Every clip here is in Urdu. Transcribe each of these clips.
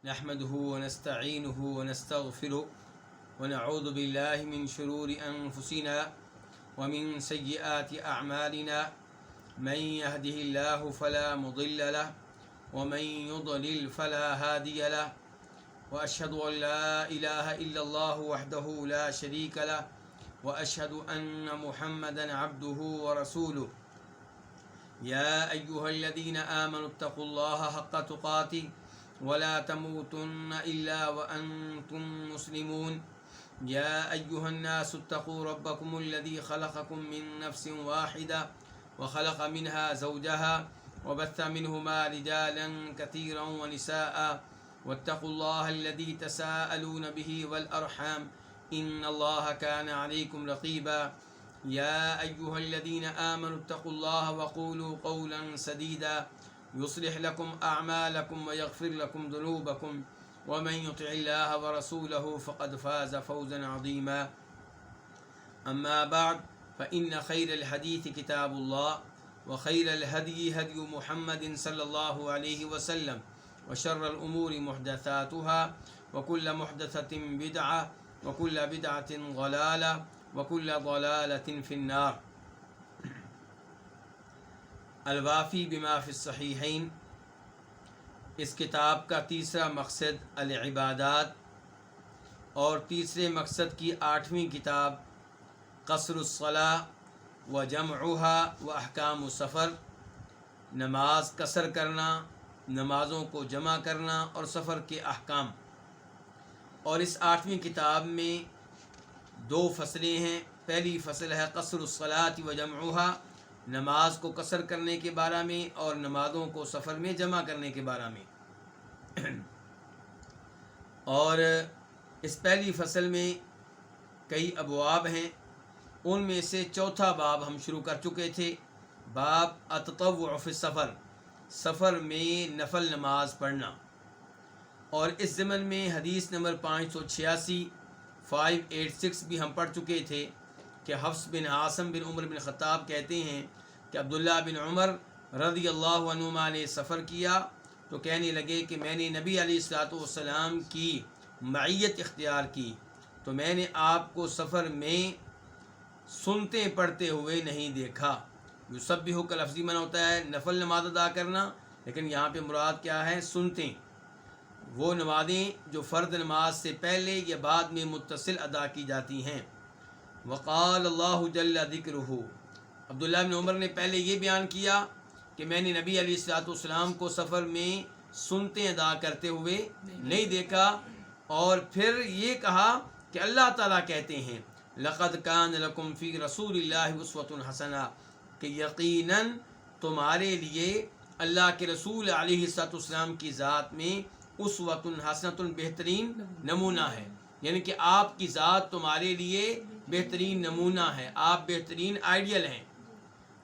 نحمده ونستعينه ونستغفره ونعوذ بالله من شرور أنفسنا ومن سيئات أعمالنا من يهده الله فلا مضل له ومن يضلل فلا هادي له وأشهد أن لا إله إلا الله وحده لا شريك له وأشهد أن محمدا عبده ورسوله يا أيها الذين آمنوا اتقوا الله حق تقاته ولا تموتن إلا وأنتم مسلمون يا أيها الناس اتقوا ربكم الذي خلقكم من نفس واحدة وخلق منها زوجها وبث منهما رجالا كثيرا ونساء واتقوا الله الذي تساءلون به والأرحام إن الله كان عليكم رقيبا يا أيها الذين آمنوا اتقوا الله وقولوا قولا سديدا يصلح لكم أعمالكم ويغفر لكم ذنوبكم ومن يطع الله ورسوله فقد فاز فوزا عظيما أما بعد فإن خير الحديث كتاب الله وخير الهدي هدي محمد صلى الله عليه وسلم وشر الأمور محدثاتها وكل محدثة بدعة وكل بدعة ضلالة وكل ضلالة في النار۔ الوافی بما فی الصحیحین، اس کتاب کا تیسرا مقصد العبادات اور تیسرے مقصد کی 8ویں کتاب قصر الصلاۃ و جمعها و احکام السفر، نماز قصر کرنا، نمازوں کو جمع کرنا اور سفر کے احکام۔ اور اس 8ویں کتاب میں 2 فصلیں ہیں۔ پہلی فصل ہے قصر الصلاۃ و جمعها، نماز کو قصر کرنے کے بارے میں اور نمازوں کو سفر میں جمع کرنے کے بارے میں۔ اور اس پہلی فصل میں کئی ابواب ہیں، ان میں سے چوتھا باب ہم شروع کر چکے تھے، باب التطوع فی السفر، سفر میں نفل نماز پڑھنا۔ اور اس ضمن میں حدیث نمبر 586 بھی ہم پڑھ چکے تھے کہ حفص بن عاصم بن عمر بن خطاب کہتے ہیں کہ عبداللہ بن عمر رضی اللہ عنہما نے سفر کیا تو کہنے لگے کہ میں نے نبی علیہ الصلوۃ والسلام کی معیت اختیار کی تو میں نے آپ کو سفر میں سنتے پڑھتے ہوئے نہیں دیکھا۔ یسبح کا لفظی معنی ہوتا ہے نفل نماز ادا کرنا، لیکن یہاں پہ مراد کیا ہے؟ سنتے، وہ نمازیں جو فرض نماز سے پہلے یا بعد میں متصل ادا کی جاتی ہیں۔ وقال اللہ جل ذکرہ، عبداللہ بن عمر نے پہلے یہ بیان کیا کہ میں نے نبی علیہ الصلوۃ والسلام کو سفر میں سنتے ادا کرتے ہوئے نہیں دیکھا، اور پھر یہ کہا کہ اللہ تعالیٰ کہتے ہیں لقد کان لکم فی رسول اللہ اسوۃ حسنہ، کہ یقیناً تمہارے لیے اللہ کے رسول علیہ الصلوۃ والسلام کی ذات میں اسوۃ حسنۃ بہترین نمونہ ہے، یعنی کہ آپ کی ذات تمہارے لیے بہترین نمونہ ہے، آپ بہترین آئیڈیل ہیں۔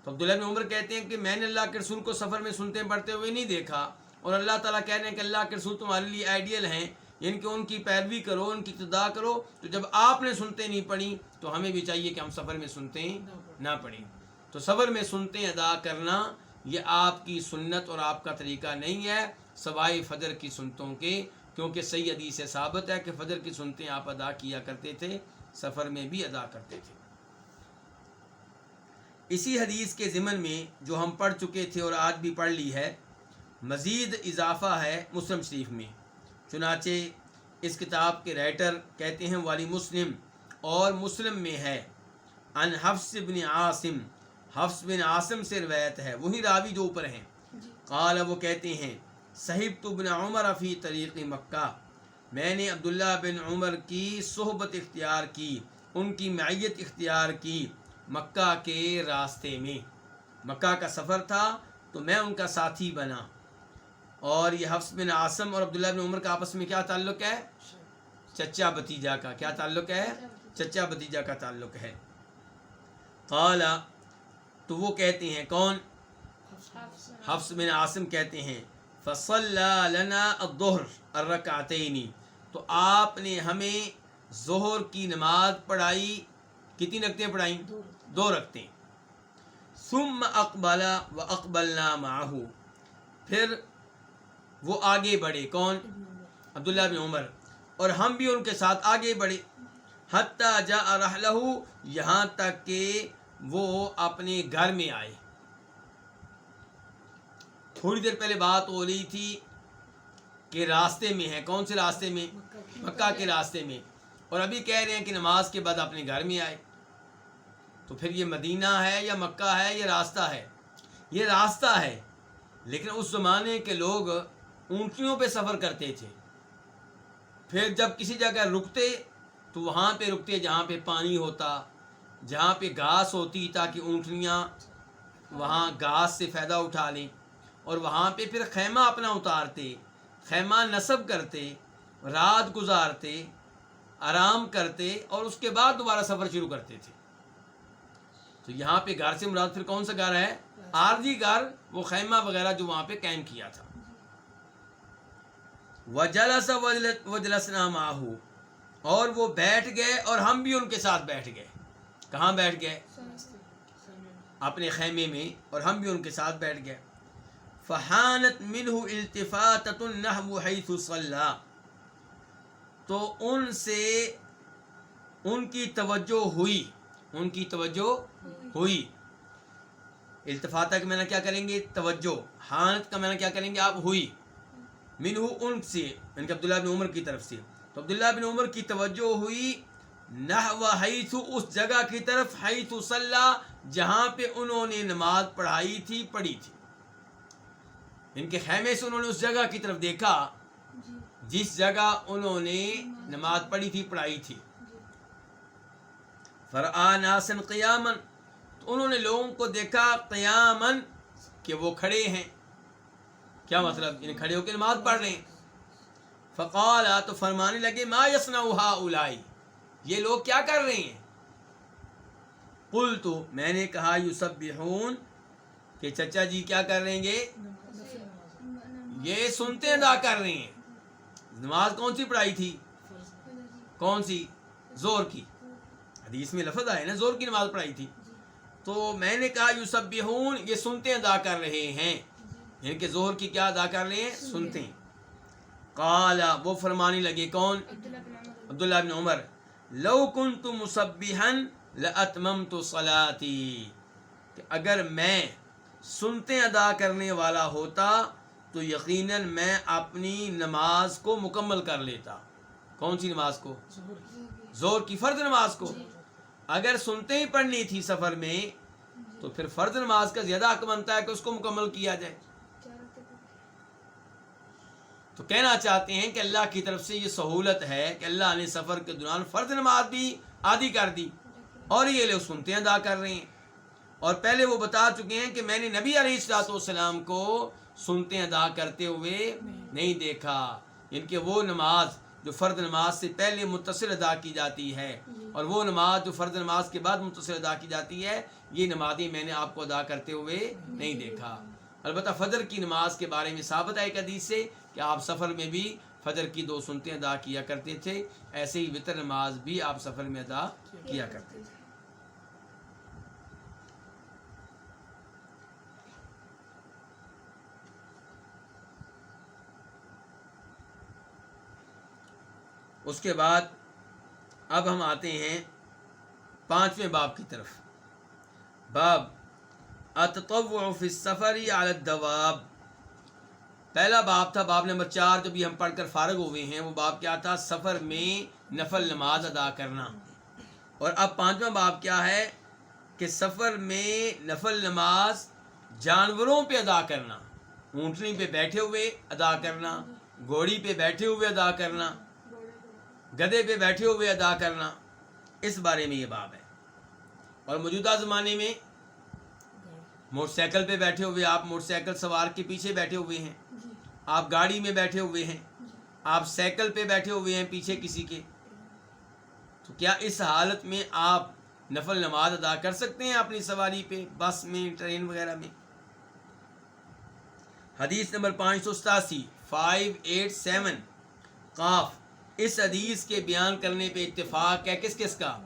تو عبداللہ بن عمر کہتے ہیں کہ میں نے اللہ کے رسول کو سفر میں سنتے پڑھتے ہوئے نہیں دیکھا، اور اللہ تعالیٰ کہہ رہے ہیں کہ اللہ کے رسول تمہارے لیے آئیڈیل ہیں، یعنی کہ ان کی پیروی کرو، ان کی اقتداء کرو۔ تو جب آپ نے سنتے نہیں پڑھی تو ہمیں بھی چاہیے کہ ہم سفر میں سنتے نہ پڑھیں۔ تو سفر میں سنتے ادا کرنا یہ آپ کی سنت اور آپ کا طریقہ نہیں ہے، سوائے فجر کی سنتوں کے، کیونکہ صحیح حدیث سے ثابت ہے کہ فجر کی سنتیں آپ ادا کیا کرتے تھے، سفر میں بھی ادا کرتے تھے۔ اسی حدیث کے ضمن میں جو ہم پڑھ چکے تھے اور آج بھی پڑھ لی ہے، مزید اضافہ ہے مسلم شریف میں۔ چنانچہ اس کتاب کے رائٹر کہتے ہیں والی مسلم، اور مسلم میں ہے ان حفص بن عاصم، حفص بن عاصم سے روایت ہے، وہی راوی جو اوپر ہیں۔ قال، وہ کہتے ہیں صحبت ابن عمر فی طریق مکہ، میں نے عبداللہ بن عمر کی صحبت اختیار کی، ان کی معیت اختیار کی مکہ کے راستے میں۔ مکہ کا سفر تھا تو میں ان کا ساتھی بنا۔ اور یہ حفص بن عاصم اور عبداللہ بن عمر کا آپس میں کیا تعلق ہے؟ چچا بھتیجا کا۔ کیا تعلق ہے؟ چچا بھتیجا کا تعلق ہے۔ قال، تو وہ کہتے ہیں، کون؟ حفص بن عاصم کہتے ہیں فصلی لنا الظہر الرکعتین، تو آپ نے ہمیں ظہر کی نماز پڑھائی، کتنی رکعتیں پڑھائیں؟ 2 رکعتیں۔ ثم اقبل واقبلنا معه، پھر وہ آگے بڑھے، کون؟ عبداللہ بن عمر، اور ہم بھی ان کے ساتھ آگے بڑھے، حتیٰ جاء رحلہ، یہاں تک کہ وہ اپنے گھر میں آئے۔ تھوڑی دیر پہلے بات ہو رہی تھی کہ راستے میں ہیں، کون سے راستے میں؟ مکہ کے راستے میں، اور ابھی کہہ رہے ہیں کہ نماز کے بعد اپنے گھر میں آئے۔ تو پھر یہ مدینہ ہے یا مکہ ہے یا راستہ ہے؟ یہ راستہ ہے، لیکن اس زمانے کے لوگ اونٹنیوں پہ سفر کرتے تھے، پھر جب کسی جگہ رکتے تو وہاں پہ رکتے جہاں پہ پانی ہوتا، جہاں پہ گھاس ہوتی، تاکہ اونٹنیاں وہاں گھاس سے فائدہ اٹھا لیں، اور وہاں پہ پھر خیمہ اپنا اتارتے، خیمہ نصب کرتے، رات گزارتے، آرام کرتے، اور اس کے بعد دوبارہ سفر شروع کرتے تھے۔ تو یہاں پہ گھر سے مراد پھر کون سا گھر ہے؟ عارضی گھر، وہ خیمہ وغیرہ جو وہاں پہ قائم کیا تھا۔ وجلس وجلسنا معه، اور وہ بیٹھ گئے اور ہم بھی ان کے ساتھ بیٹھ گئے۔ کہاں بیٹھ گئے؟ اپنے خیمے میں، اور ہم بھی ان کے ساتھ بیٹھ گئے۔ فحانت منه التفاتة نحو حيث صلى، تو ان سے ان کی توجہ ہوئی، ان کی توجہ ہوئی۔ التفاتہ کا معنی کیا کریں گے؟ توجہ۔ حانت کا معنی کیا کریں گے آپ؟ ہوئی۔ منہ، ان سے، یعنی کہ عبداللہ بن عمر کی طرف سے، تو عبداللہ بن عمر کی توجہ ہوئی نحو حیث، اس جگہ کی طرف، حیث صلی، جہاں پہ انہوں نے نماز پڑھائی تھی، پڑھی تھی۔ ان کے خیمے سے انہوں نے اس جگہ کی طرف دیکھا جس جگہ انہوں نے نماز پڑھی تھی، پڑھائی تھی۔ فرآ ناسا قیاما، تو انہوں نے لوگوں کو دیکھا قیاما، کہ وہ کھڑے ہیں۔ کیا مطلب؟ ان کھڑے ہو کے نماز پڑھ رہے ہیں۔ فقال، تو فرمانے لگے، ما یصنع ہؤلاء، یہ لوگ کیا کر رہے ہیں؟ قلت، میں نے کہا، یسبحون، کہ چچا جی کیا کر رہے ہیں یہ سنتے ادا کر رہے ہیں۔ نماز کون سی پڑھائی تھی؟ کون سی؟ زور کی۔ حدیث میں لفظ آئے نا، زور کی نماز پڑھائی تھی۔ تو میں نے کہا یسبحون، یہ سنتے ادا کر رہے ہیں، یعنی کہ ظہر کی کیا ادا کر رہے ہیں؟ سنتے ہیں۔ قال، وہ فرمانے لگے، کون؟ عبداللہ بن عمر، لو کنت مسبحا لاتممت صلاتی، کہ اگر میں سنتے ادا کرنے والا ہوتا تو یقیناً میں اپنی نماز کو مکمل کر لیتا۔ کون سی نماز کو؟ ظہر کی فرض نماز کو۔ اگر سنتے ہی پڑھنی تھی سفر میں تو پھر فرض نماز کا زیادہ حق بنتا ہے کہ اس کو مکمل کیا جائے۔ تو کہنا چاہتے ہیں کہ اللہ کی طرف سے یہ سہولت ہے کہ اللہ نے سفر کے دوران فرض نماز بھی عادی کر دی، اور یہ لوگ سنتے ادا کر رہے ہیں۔ اور پہلے وہ بتا چکے ہیں کہ میں نے نبی علیہ الصلوۃ والسلام کو سنتے ادا کرتے ہوئے نہیں دیکھا، ان کہ وہ نماز جو فرض نماز سے پہلے متصل ادا کی جاتی ہے، اور وہ نماز جو فرض نماز کے بعد متصل ادا کی جاتی ہے، یہ نمازیں میں نے آپ کو ادا کرتے ہوئے نہیں دیکھا۔ البتہ فجر کی نماز کے بارے میں ثابت ہے ایک حدیث سے کہ آپ سفر میں بھی فجر کی 2 سنتیں ادا کیا کرتے تھے، ایسے ہی وتر نماز بھی آپ سفر میں ادا کیا کرتے تھے۔ اس کے بعد اب ہم آتے ہیں 5ویں باب کی طرف۔ باب التطوع فی السفر علی الدواب۔ پہلا باب تھا، باب نمبر 4 جو بھی ہم پڑھ کر فارغ ہوئے ہیں، وہ باب کیا تھا؟ سفر میں نفل نماز ادا کرنا۔ اور اب 5واں باب کیا ہے کہ سفر میں نفل نماز جانوروں پہ ادا کرنا، اونٹنی پہ بیٹھے ہوئے ادا کرنا، گھوڑی پہ بیٹھے ہوئے ادا کرنا، گدھے پہ بیٹھے ہوئے ادا کرنا، اس بارے میں یہ باب ہے۔ اور موجودہ زمانے میں موٹر سائیکل پہ بیٹھے ہوئے، آپ موٹر سائیکل سوار کے پیچھے بیٹھے ہوئے ہیں، آپ گاڑی میں بیٹھے ہوئے ہیں، آپ سائیکل پہ بیٹھے ہوئے ہیں پیچھے کسی کے، تو کیا اس حالت میں آپ نفل نماز ادا کر سکتے ہیں اپنی سواری پہ، بس میں، ٹرین وغیرہ میں؟ حدیث نمبر 587 587 قاف، اس حدیث کے بیان کرنے پہ اتفاق ہے کس کس کا؟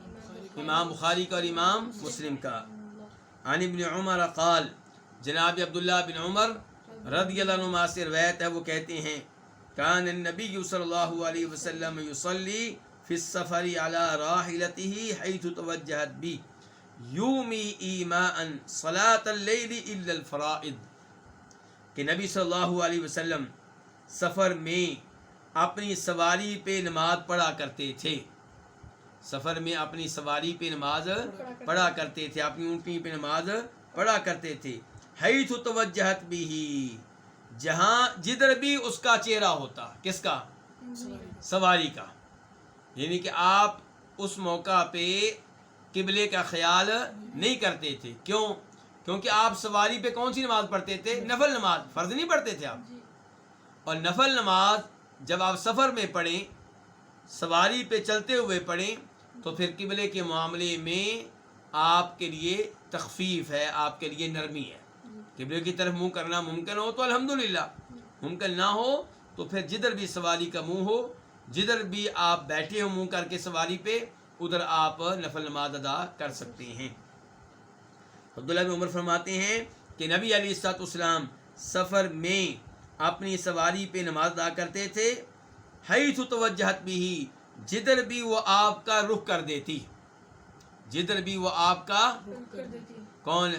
امام بخاری کا اور امام مسلم کا۔ عن ابن عمر قال، جناب عبداللہ بن عمر رضی اللہ عنہ سے روایت ہے، وہ کہتے ہیں کان النبی صلی اللہ علیہ وسلم یصلی فی السفر علی راحلتہ حیث توجہت بہ یومی ایماء صلاۃ اللیل الا الفرائض، کہ نبی صلی اللہ علیہ وسلم سفر میں اپنی سواری پہ نماز پڑھا کرتے تھے، سفر میں اپنی سواری پہ نماز پڑھا کرتے تھے، اپنی اونٹنی پہ نماز پڑھا کرتے تھے، حیث توجہت بہ، جہاں جدھر بھی اس کا چہرہ ہوتا، کس کا؟ سواری کا، یعنی کہ آپ اس موقع پہ قبلے کا خیال نہیں کرتے تھے. کیوں؟ کیونکہ آپ سواری پہ کون سی نماز پڑھتے تھے؟ نفل نماز، فرض نہیں پڑھتے تھے آپ. اور نفل نماز جب آپ سفر میں پڑھیں، سواری پہ چلتے ہوئے پڑھیں، تو پھر قبلے کے معاملے میں آپ کے لیے تخفیف ہے، آپ کے لیے نرمی ہے. قبلے کی طرف منہ کرنا ممکن ہو تو الحمدللہ، ممکن نہ ہو تو پھر جدھر بھی سواری کا منہ ہو، جدھر بھی آپ بیٹھے ہو منہ کر کے سواری پہ، ادھر آپ نفل نماز ادا کر سکتے ہیں. عبداللہ بن عمر فرماتے ہیں کہ نبی علیہ الصلوۃ والسلام سفر میں اپنی سواری پہ نماز ادا کرتے تھے، حیث توجہت بہ، جدھر بھی وہ آپ کا رخ کر دیتی، جدھر بھی وہ آپ کا کون؟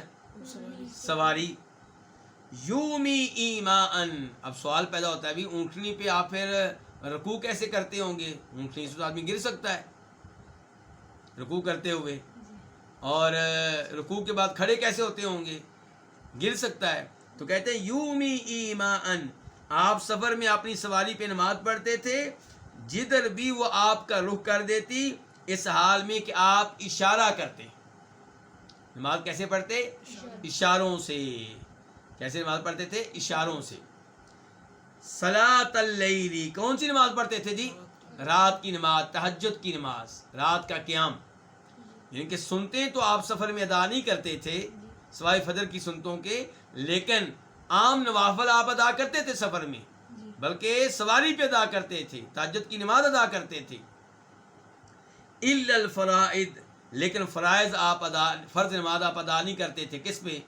سواری. یومی ایماء، اب سوال پیدا ہوتا ہے ابھی اونٹنی پہ آپ پھر رکوع کیسے کرتے ہوں گے؟ اونٹنی سے تو آدمی گر سکتا ہے رکوع کرتے ہوئے، اور رکوع کے بعد کھڑے کیسے ہوتے ہوں گے؟ گر سکتا ہے. تو کہتے ہیں یومی ایماء، آپ سفر میں اپنی سواری پہ نماز پڑھتے تھے، جدھر بھی وہ آپ کا رخ کر دیتی، اس حال میں کہ آپ اشارہ کرتے. نماز کیسے پڑھتے؟ اشاروں سے. کیسے نماز پڑھتے تھے؟ اشاروں سے. صلاۃ اللیل، کون سی نماز پڑھتے تھے جی؟ رات کی نماز، تہجد کی نماز، رات کا قیام. یعنی کہ سنتے تو آپ سفر میں ادا نہیں کرتے تھے سوائے فجر کی سنتوں کے، لیکن عام نوافل آپ ادا کرتے تھے سفر میں، بلکہ سواری پہ ادا کرتے تھے، تہجد کی نماز ادا کرتے تھے. الا الفرائض، لیکن فرائض آپ فرض نماز آپ ادا نہیں کرتے تھے. کس پہ؟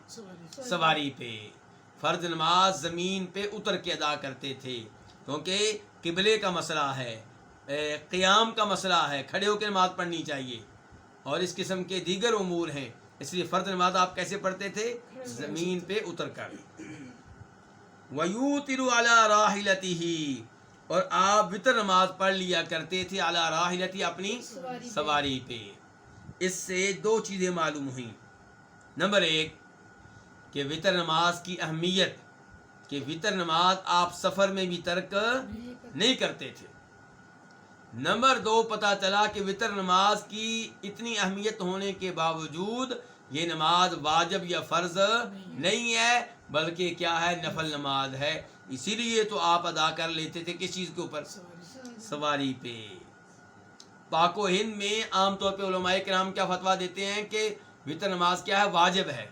سواری پہ. فرض نماز زمین پہ اتر کے ادا کرتے تھے، کیونکہ قبلے کا مسئلہ ہے، قیام کا مسئلہ ہے، کھڑے ہو کے نماز پڑھنی چاہیے، اور اس قسم کے دیگر امور ہیں. اس لیے فرض نماز آپ کیسے پڑھتے تھے؟ زمین پہ اتر کر. وَيُوتِرُ عَلَى رَاحِلَتِهِ، اور آپ وتر نماز پڑھ لیا کرتے تھے علی راحلتی، اپنی سواری پہ. اس سے دو چیزیں معلوم ہوئیں. نمبر ایک کہ وتر نماز کی اہمیت، کہ وتر نماز آپ سفر میں بھی ترک نہیں کرتے تھے. نمبر دو پتہ چلا کہ وتر نماز کی اتنی اہمیت ہونے کے باوجود یہ نماز واجب یا فرض نہیں ہے، بلکہ کیا ہے؟ نفل نماز ہے. اسی لیے تو آپ ادا کر لیتے تھے کس چیز کے اوپر؟ سواری پہ. پاک و ہند میں عام طور پہ علماء کرام کیا فتویٰ دیتے ہیں کہ وتر نماز کیا ہے؟ واجب ہے.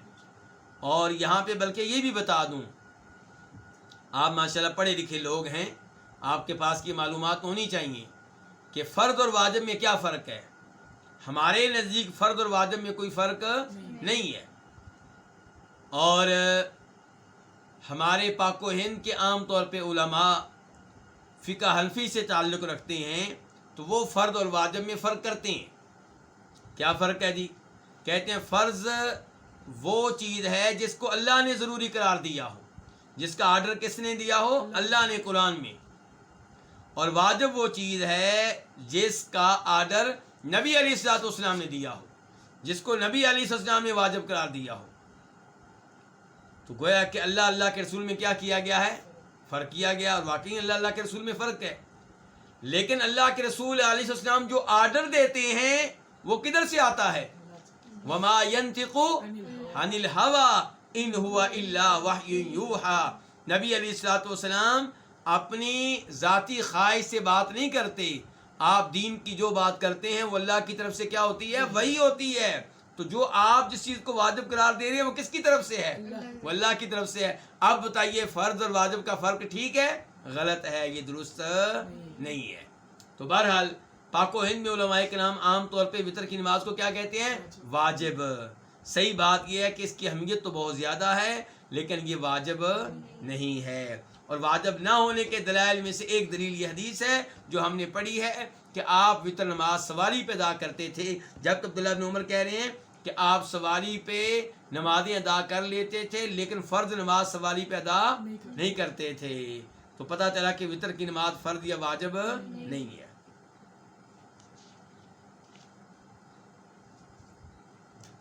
اور یہاں پہ بلکہ یہ بھی بتا دوں، آپ ماشاءاللہ پڑھے لکھے لوگ ہیں، آپ کے پاس کی معلومات ہونی چاہیے کہ فرض اور واجب میں کیا فرق ہے. ہمارے نزدیک فرض اور واجب میں کوئی فرق نہیں ہے، اور ہمارے پاک و ہند کے عام طور پہ علماء فقہ حنفی سے تعلق رکھتے ہیں، تو وہ فرض اور واجب میں فرق کرتے ہیں. کیا فرق ہے جی؟ کہتے ہیں فرض وہ چیز ہے جس کو اللہ نے ضروری قرار دیا ہو، جس کا آرڈر کس نے دیا ہو؟ اللہ نے قرآن میں. اور واجب وہ چیز ہے جس کا آرڈر نبی علیہ الصلوۃ والسلام نے دیا ہو، جس کو نبی علیہ الصلوۃ والسلام نے واجب قرار دیا ہو. تو گویا کہ اللہ کے رسول میں کیا کیا گیا ہے؟ فرق کیا گیا. اور واقعی اللہ کے رسول میں فرق ہے. لیکن اللہ کے رسول علیہ السلام جو آرڈر دیتے ہیں وہ کدھر سے آتا ہے؟ وما ينطق عن الهوى ان هو الا وحی یوحى. نبی علیہ الصلوۃ والسلام اپنی ذاتی خواہش سے بات نہیں کرتے. آپ دین کی جو بات کرتے ہیں وہ اللہ کی طرف سے کیا ہوتی ہے؟ وحی ہوتی ہے. تو جو آپ جس چیز کو واجب قرار دے رہے ہیں وہ کس کی طرف سے ہے؟ وہ اللہ کی طرف سے ہے. اب بتائیے فرض اور واجب کا فرق ٹھیک ہے؟ غلط ہے، یہ درست نہیں ہے. تو بہرحال پاک و ہند میں علماء کرام عام طور پہ وتر کی نماز کو کیا کہتے ہیں؟ واجب. صحیح بات یہ ہے کہ اس کی اہمیت تو بہت زیادہ ہے، لیکن یہ واجب نہیں ہے. اور واجب نہ ہونے کے دلائل میں سے ایک دلیل یہ حدیث ہے جو ہم نے پڑھی ہے کہ آپ وطر نماز سواری پہ ادا کرتے تھے، جب عبداللہ بن عمر کہہ رہے ہیں کہ آپ سواری پہ نمازیں ادا کر لیتے تھے لیکن فرض نماز سواری پہ ادا نہیں کرتے تھے، تو پتہ چلا کہ وطر کی نماز فرض یا واجب نہیں ہے۔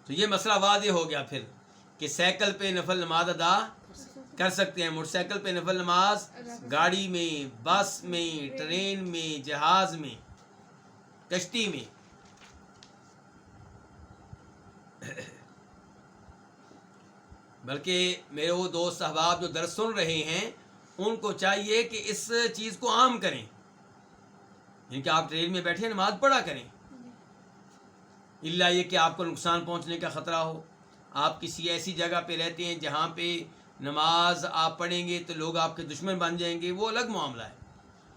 تو یہ مسئلہ واضح ہو گیا پھر کہ سائیکل پہ نفل نماز ادا کر سکتے ہیں، موٹر سائیکل پہ نفل نماز، گاڑی میں، بس میں، ٹرین میں، جہاز میں، کشتی میں۔ بلکہ میرے وہ دوست احباب جو درس سن رہے ہیں ان کو چاہیے کہ اس چیز کو عام کریں، یعنی کہ آپ ٹرین میں بیٹھے نماز پڑھا کریں، الا یہ کہ آپ کو نقصان پہنچنے کا خطرہ ہو، آپ کسی ایسی جگہ پہ رہتے ہیں جہاں پہ نماز آپ پڑھیں گے تو لوگ آپ کے دشمن بن جائیں گے، وہ الگ معاملہ ہے۔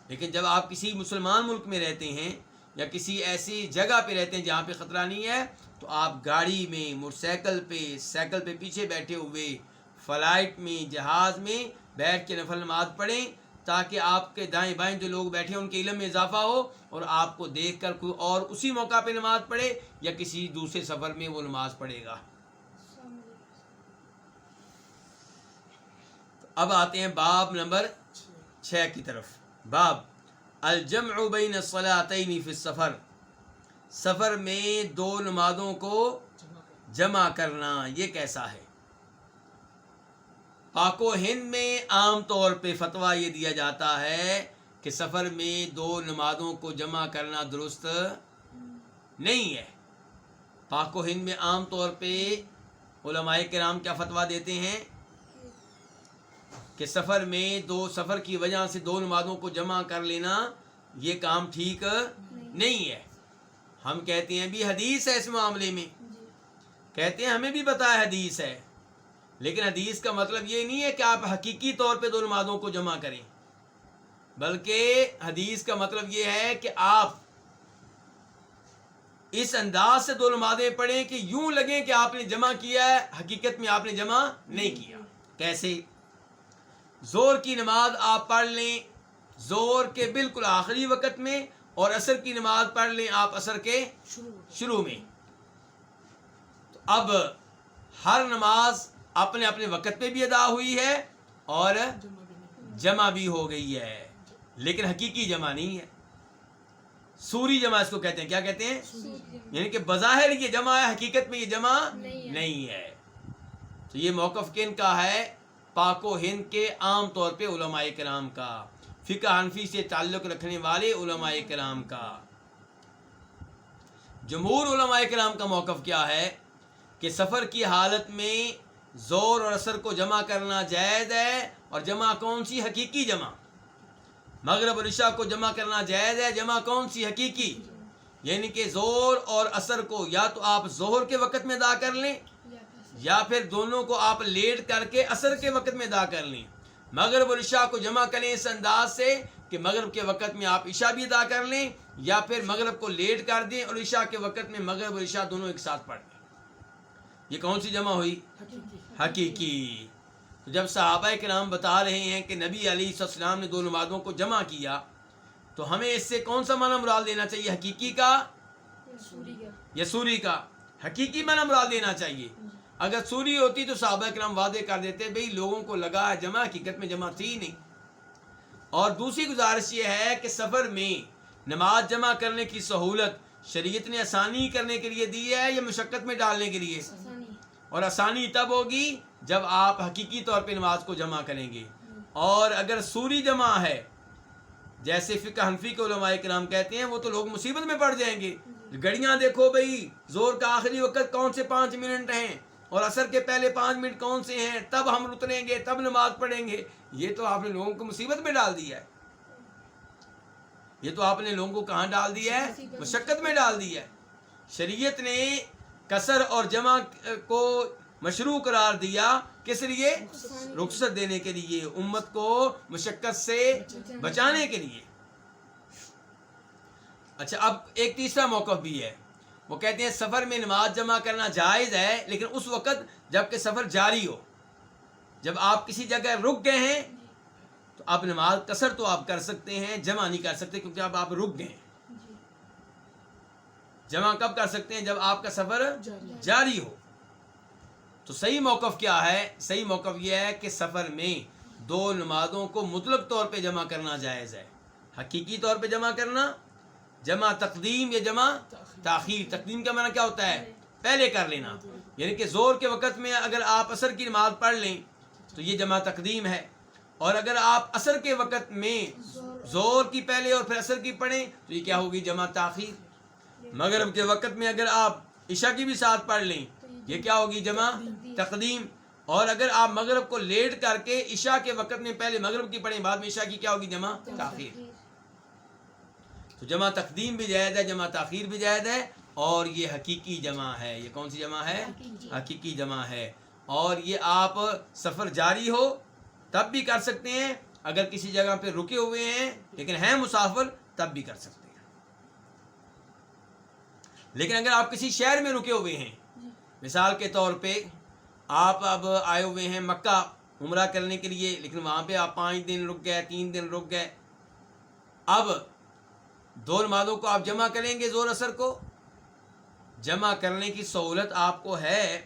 لیکن جب آپ کسی مسلمان ملک میں رہتے ہیں یا کسی ایسی جگہ پہ رہتے ہیں جہاں پہ خطرہ نہیں ہے تو آپ گاڑی میں، موٹر سائیکل پہ، سائیکل پہ پیچھے بیٹھے ہوئے، فلائٹ میں، جہاز میں بیٹھ کے نفل نماز پڑھیں تاکہ آپ کے دائیں بائیں جو لوگ بیٹھے ہیں ان کے علم میں اضافہ ہو اور آپ کو دیکھ کر کوئی اور اسی موقع پہ نماز پڑھے یا کسی دوسرے سفر میں وہ نماز پڑھے گا۔ اب آتے ہیں باب نمبر 6 کی طرف۔ باب الجمع بین الصلاتین فی السفر، سفر میں دو نمازوں کو جمع کرنا یہ کیسا ہے؟ پاک و ہند میں عام طور پہ فتویٰ یہ دیا جاتا ہے کہ سفر میں دو نمازوں کو جمع کرنا درست نہیں ہے۔ پاک و ہند میں عام طور پہ علماء کرام کیا فتویٰ دیتے ہیں کہ سفر میں سفر کی وجہ سے دو نمازوں کو جمع کر لینا یہ کام ٹھیک نہیں ہے۔ ہم کہتے ہیں بھی حدیث ہے اس معاملے میں، کہتے ہیں ہمیں بھی پتہ ہے حدیث ہے، لیکن حدیث کا مطلب یہ نہیں ہے کہ آپ حقیقی طور پہ دو نمازوں کو جمع کریں، بلکہ حدیث کا مطلب یہ ہے کہ آپ اس انداز سے دو نمازیں پڑھیں کہ یوں لگیں کہ آپ نے جمع کیا ہے، حقیقت میں آپ نے جمع نہیں کیا۔ کیسے؟ ظہر کی نماز آپ پڑھ لیں ظہر کے بالکل آخری وقت میں اور عصر کی نماز پڑھ لیں آپ عصر کے شروع میں، تو اب ہر نماز اپنے اپنے وقت پہ بھی ادا ہوئی ہے اور جمع بھی ہو گئی ہے، لیکن حقیقی جمع نہیں ہے، سوری جمع اس کو کہتے ہیں۔ کیا کہتے ہیں؟ یعنی کہ بظاہر یہ جمع ہے، حقیقت میں یہ جمع نہیں ہے۔ تو یہ موقف کن کا ہے؟ پاک و ہند کے عام طور پہ علماء کرام کا، فقہ حنفی سے تعلق رکھنے والے علماء کرام کا۔ جمہور علماء کرام کا موقف کیا ہے کہ سفر کی حالت میں ظہر اور عصر کو جمع کرنا جائز ہے، اور جمع کون سی؟ حقیقی جمع۔ مغرب اور عشاء کو جمع کرنا جائز ہے، جمع کون سی؟ حقیقی، یعنی کہ ظہر اور عصر کو یا تو آپ ظہر کے وقت میں ادا کر لیں یا پھر دونوں کو آپ لیٹ کر کے عصر کے وقت میں ادا کر لیں۔ مغرب اور عشاء کو جمع کریں اس انداز سے کہ مغرب کے وقت میں آپ عشاء بھی ادا کر لیں یا پھر مغرب کو لیٹ کر دیں اور عشاء کے وقت میں مغرب اور عشاء دونوں ایک ساتھ پڑھ لیں۔ یہ کون سی جمع ہوئی؟ حقیقی۔ تو جب صحابہ کرام بتا رہے ہیں کہ نبی علیہ السلام نے دو نمازوں کو جمع کیا تو ہمیں اس سے کون سا معنی مراد لینا چاہیے؟ حقیقی کا یا سوری کا؟ حقیقی معنی مراد لینا چاہیے۔ اگر سوری ہوتی تو صحابہ کرام واضح کر دیتے بھئی لوگوں کو لگا ہے جمع، حقیقت میں جمع تھی نہیں۔ اور دوسری گزارش یہ ہے کہ سفر میں نماز جمع کرنے کی سہولت شریعت نے آسانی کرنے کے لیے دی ہے یا مشقت میں ڈالنے کے لیے؟ اور آسانی تب ہوگی جب آپ حقیقی طور پہ نماز کو جمع کریں گے، اور اگر سوری جمع ہے جیسے فقہ حنفی کے علماء کرام کہتے ہیں وہ تو لوگ مصیبت میں پڑ جائیں گے۔ گھڑیاں دیکھو بھئی، ظہر کا آخری وقت کون سے 5 منٹ ہیں اور عصر کے پہلے 5 منٹ کون سے ہیں، تب ہم اتریں گے، تب نماز پڑھیں گے۔ یہ تو آپ نے لوگوں کو مصیبت میں ڈال دیا ہے، یہ تو آپ نے لوگوں کو کہاں ڈال دیا ہے؟ مشقت میں ڈال دیا ہے۔ شریعت نے قصر اور جمع کو مشروع قرار دیا، کس لیے؟ رخصت دینے کے لیے، امت کو مشقت سے بچانے کے لیے۔ اچھا، اب ایک تیسرا موقف بھی ہے، وہ کہتے ہیں سفر میں نماز جمع کرنا جائز ہے لیکن اس وقت جب کہ سفر جاری ہو، جب آپ کسی جگہ رک گئے ہیں تو اب نماز قصر تو آپ کر سکتے ہیں، جمع نہیں کر سکتے کیونکہ اب آپ رک گئے ہیں۔ جمع کب کر سکتے ہیں؟ جب آپ کا سفر جاری ہو۔ تو صحیح موقف کیا ہے؟ صحیح موقف یہ ہے کہ سفر میں دو نمازوں کو مطلق طور پہ جمع کرنا جائز ہے۔ حقیقی طور پہ جمع کرنا، جمع تقدیم یا جمع تاخیر۔ تقدیم کا معنی کیا ہوتا ہے؟ پہلے کر لینا، یعنی کہ زور کے وقت میں اگر آپ عصر کی نماز پڑھ لیں تو یہ جمع تقدیم ہے، اور اگر آپ عصر کے وقت میں زور کی پہلے اور پھر عصر کی پڑھیں تو یہ کیا ہوگی؟ جمع تاخیر۔ مغرب کے وقت میں اگر آپ عشاء کی بھی ساتھ پڑھ لیں یہ کیا ہوگی؟ جمع تقدیم۔ اور اگر آپ مغرب کو لیٹ کر کے عشاء کے وقت میں پہلے مغرب کی پڑھیں بعد میں عشاء کی، کیا ہوگی؟ جمع تاخیر۔ تو جمع تقدیم بھی جائز ہے، جمع تاخیر بھی جائز ہے، اور یہ حقیقی جمع ہے۔ یہ کون سی جمع ہے؟ حقیقی جمع ہے۔ اور یہ آپ سفر جاری ہو تب بھی کر سکتے ہیں، اگر کسی جگہ پہ رکے ہوئے ہیں لیکن ہیں مسافر تب بھی کر سکتے ہیں۔ لیکن اگر آپ کسی شہر میں رکے ہوئے ہیں، مثال کے طور پہ آپ اب آئے ہوئے ہیں مکہ عمرہ کرنے کے لیے، لیکن وہاں پہ آپ 5 دن رک گئے، 3 دن رک گئے، اب دو نمازوں کو آپ جمع کریں گے، زور اثر کو جمع کرنے کی سہولت آپ کو ہے،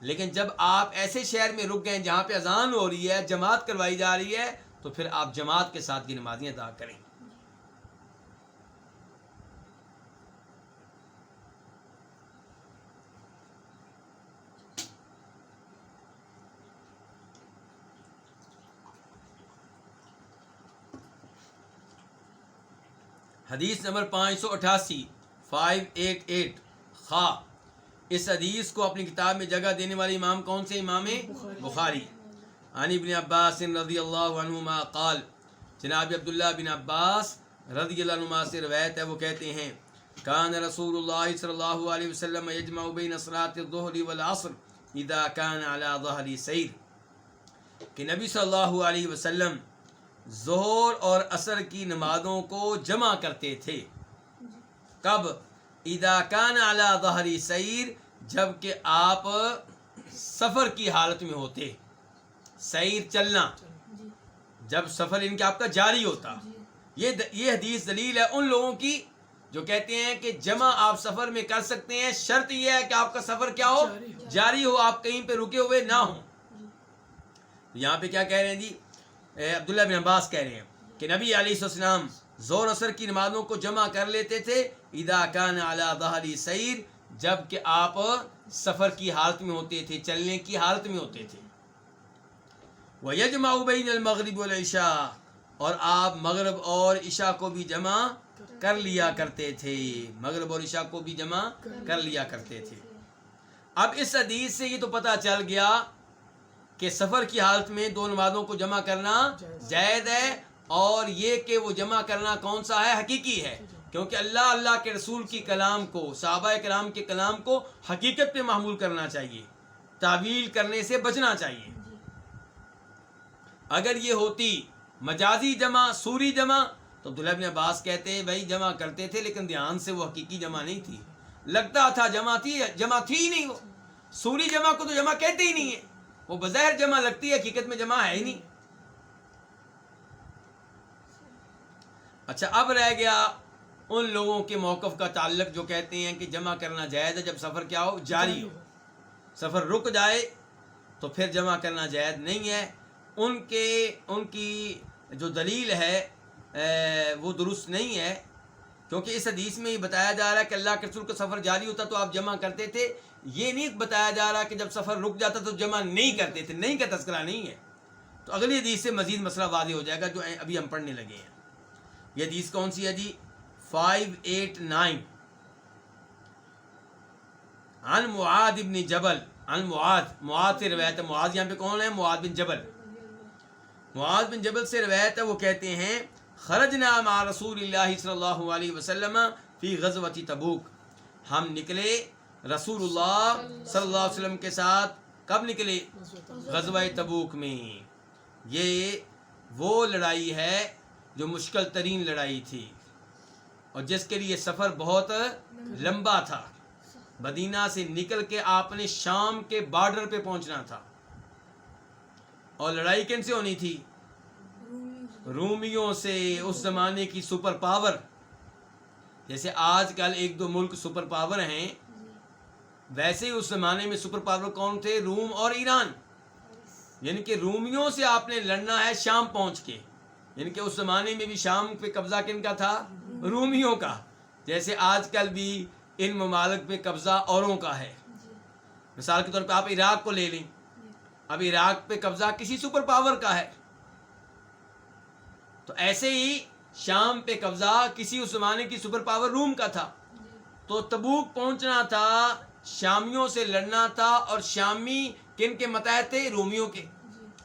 لیکن جب آپ ایسے شہر میں رک گئے جہاں پہ اذان ہو رہی ہے، جماعت کروائی جا رہی ہے، تو پھر آپ جماعت کے ساتھ کی نمازیں ادا کریں۔ حدیث نمبر 588 588 خا۔ اس حدیث کو اپنی کتاب میں جگہ دینے والے امام کون سے؟ امام بخاری۔ عن ابن عباس رضی اللہ عنہما قال، جناب عبداللہ بن عباس رضی اللہ عنہما سے روایت ہے، وہ کہتے ہیں کان رسول اللہ صلی اللہ علیہ وسلم یجمع بین صلاۃ الظہر والعصر اذا کان علی ظہر سیر، کہ نبی صلی اللہ علیہ وسلم ظہر اور عصر کی نمازوں کو جمع کرتے تھے۔ کب؟ اذا کان علی ظہر سیر، جب کہ آپ سفر کی حالت میں ہوتے۔ سیر چلنا، جب سفر ان کے آپ کا جاری ہوتا۔ یہ حدیث دلیل ہے ان لوگوں کی جو کہتے ہیں کہ جمع آپ سفر میں کر سکتے ہیں، شرط یہ ہے کہ آپ کا سفر کیا ہو؟ جاری ہو، آپ کہیں پہ رکے ہوئے نہ ہوں۔ یہاں پہ کیا کہہ رہے ہیں جی؟ عبداللہ بن عباس کہہ رہے ہیں کہ نبی علیہ السلام زور اثر کی نمازوں کو جمع کر لیتے تھے اذا کان علی ظہر سیر، جب کہ آپ سفر کی حالت میں ہوتے تھے، چلنے کی حالت میں ہوتے تھے۔ وَيَجْمَعُ بَيْنَ الْمَغْرِبِ وَالْعِشَاءِ، اور آپ مغرب اور عشاء کو بھی جمع کر لیا کرتے تھے، مغرب اور عشاء کو بھی جمع کر لیا کرتے تھے۔ اب اس حدیث سے یہ تو پتہ چل گیا کہ سفر کی حالت میں دو نمازوں کو جمع کرنا جائز ہے، اور یہ کہ وہ جمع کرنا کون سا ہے؟ حقیقی ہے، کیونکہ اللہ کے رسول کی کلام کو، صحابہ کرام کے کلام کو حقیقت پہ محمول کرنا چاہیے، تعویل کرنے سے بچنا چاہیے۔ اگر یہ ہوتی مجازی جمع، سوری جمع، تو عبداللہ بن عباس کہتے ہیں بھائی جمع کرتے تھے لیکن دھیان سے وہ حقیقی جمع نہیں تھی، لگتا تھا جمع تھی، جمع تھی ہی نہیں۔ وہ سوری جمع کو تو جمع کہتے ہی نہیں ہے، وہ بظاہر جمع لگتی ہے، حقیقت میں جمع ہے ہی نہیں۔ اچھا، اب رہ گیا ان لوگوں کے موقف کا تعلق جو کہتے ہیں کہ جمع کرنا جائز ہے جب سفر کیا ہو؟ جاری ہو۔ سفر رک جائے تو پھر جمع کرنا جائز نہیں ہے۔ ان کی جو دلیل ہے وہ درست نہیں ہے، کیونکہ اس حدیث میں یہ بتایا جا رہا ہے کہ اللہ کے رسول کا سفر جاری ہوتا تو آپ جمع کرتے تھے، یہ نہیں بتایا جا رہا کہ جب سفر رک جاتا تو جمع نہیں کرتے تھے، نہیں کا تذکرہ نہیں ہے۔ تو اگلی حدیث سے مزید مسئلہ واضح ہو جائے گا جو ابھی ہم پڑھنے لگے ہیں۔ یہ حدیث کون سی ہے جی؟ 589 عن معاذ بن جبل، عن معاذ سے روایت ہے۔ معاذ یہاں پہ کون ہے؟ معاذ بن جبل۔ معاذ بن جبل سے روایت ہے، وہ کہتے ہیں خرجنا مع رسول اللہ صلی اللہ علیہ وسلم فی غزوۃ تبوک، ہم نکلے رسول اللہ صلی اللہ علیہ وسلم کے ساتھ۔ کب نکلے؟ غزوہ تبوک میں۔ یہ وہ لڑائی ہے جو مشکل ترین لڑائی تھی اور جس کے لیے سفر بہت لمبا تھا۔ مدینہ سے نکل کے آپ نے شام کے بارڈر پہ پہنچنا تھا، اور لڑائی کن سے ہونی تھی؟ رومیوں سے، اس زمانے کی سپر پاور، جیسے آج کل ایک دو ملک سپر پاور ہیں، ویسے ہی اس زمانے میں سپر پاور کون تھے؟ روم اور ایران. یعنی کہ رومیوں سے آپ نے لڑنا ہے شام پہنچ کے. یعنی کہ اس زمانے میں بھی شام پہ قبضہ کن کا تھا؟ رومیوں کا. جیسے آج کل بھی ان ممالک پہ قبضہ اوروں کا ہے. مثال کے طور پہ آپ عراق کو لے لیں، اب عراق پہ قبضہ کسی سپر پاور کا ہے، تو ایسے ہی شام پہ قبضہ کسی اس زمانے کی سپر پاور روم کا تھا. تو تبوک پہنچنا تھا، شامیوں سے لڑنا تھا، اور شامی کن کے متحد تھے؟ رومیوں کے.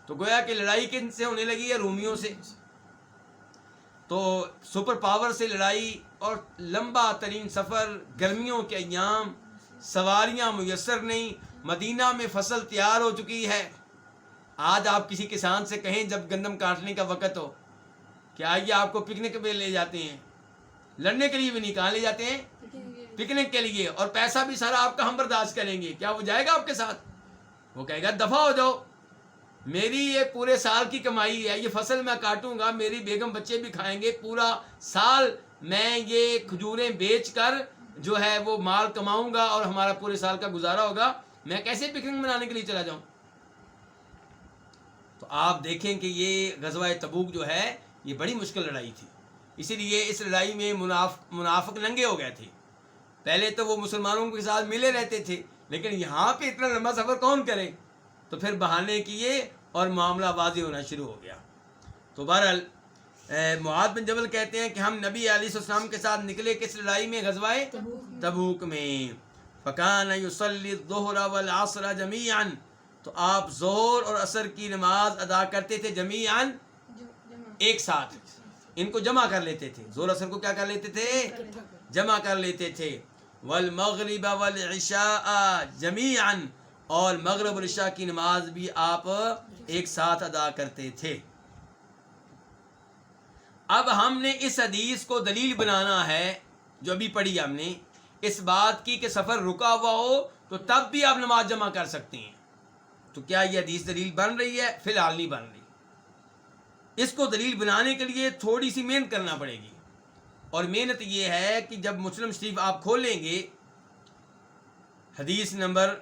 تو گویا کہ لڑائی کن سے ہونے لگی ہے؟ رومیوں سے. تو سپر پاور سے لڑائی، اور لمبا ترین سفر، گرمیوں کے ایام، سواریاں میسر نہیں، مدینہ میں فصل تیار ہو چکی ہے. آج آپ کسی کسان سے کہیں جب گندم کاٹنے کا وقت ہو کہ آئیے آپ کو پکنک پہ لے جاتے ہیں، لڑنے کے لیے بھی نہیں، کہاں لے جاتے ہیں؟ پکنک کے لیے، اور پیسہ بھی سارا آپ کا ہم برداشت کریں گے. کیا وہ جائے گا آپ کے ساتھ؟ وہ کہے گا دفع ہو جاؤ، میری یہ پورے سال کی کمائی ہے، یہ فصل میں کاٹوں گا، میری بیگم بچے بھی کھائیں گے، پورا سال میں یہ کھجوریں بیچ کر جو ہے وہ مال کماؤں گا، اور ہمارا پورے سال کا گزارا ہوگا، میں کیسے پکنک منانے کے لیے چلا جاؤں؟ تو آپ دیکھیں کہ یہ غزوہ تبوک جو ہے یہ بڑی مشکل لڑائی تھی. اسی لیے اس لڑائی میں منافق ننگے ہو گئے تھے. پہلے تو وہ مسلمانوں کے ساتھ ملے رہتے تھے، لیکن یہاں پہ اتنا لمبا سفر کون کرے؟ تو پھر بہانے کیے اور معاملہ واضح ہونا شروع ہو گیا. تو بہرحال معاذ بن جبل کہتے ہیں کہ ہم نبی علیہ السلام کے ساتھ نکلے کس لڑائی میں؟ غزوہ تبوک میں. فکان یصلی الظہر والعصر جمیعا، تو آپ ظہر اور عصر کی نماز ادا کرتے تھے جمیعاً، ایک ساتھ. ان کو جمع کر لیتے تھے، ظہر عصر کو کیا کر لیتے تھے؟ جمع کر لیتے تھے. والمغرب والعشاء جمیعاً، اور مغرب اور عشاء کی نماز بھی آپ ایک ساتھ ادا کرتے تھے. اب ہم نے اس حدیث کو دلیل بنانا ہے جو ابھی پڑھی ہم نے، اس بات کی کہ سفر رکا ہوا ہو تو تب بھی آپ نماز جمع کر سکتے ہیں. تو کیا یہ حدیث دلیل بن رہی ہے؟ فی الحال نہیں بن رہی. اس کو دلیل بنانے کے لیے تھوڑی سی محنت کرنا پڑے گی، اور محنت یہ ہے کہ جب مسلم شریف آپ کھولیں گے، حدیث نمبر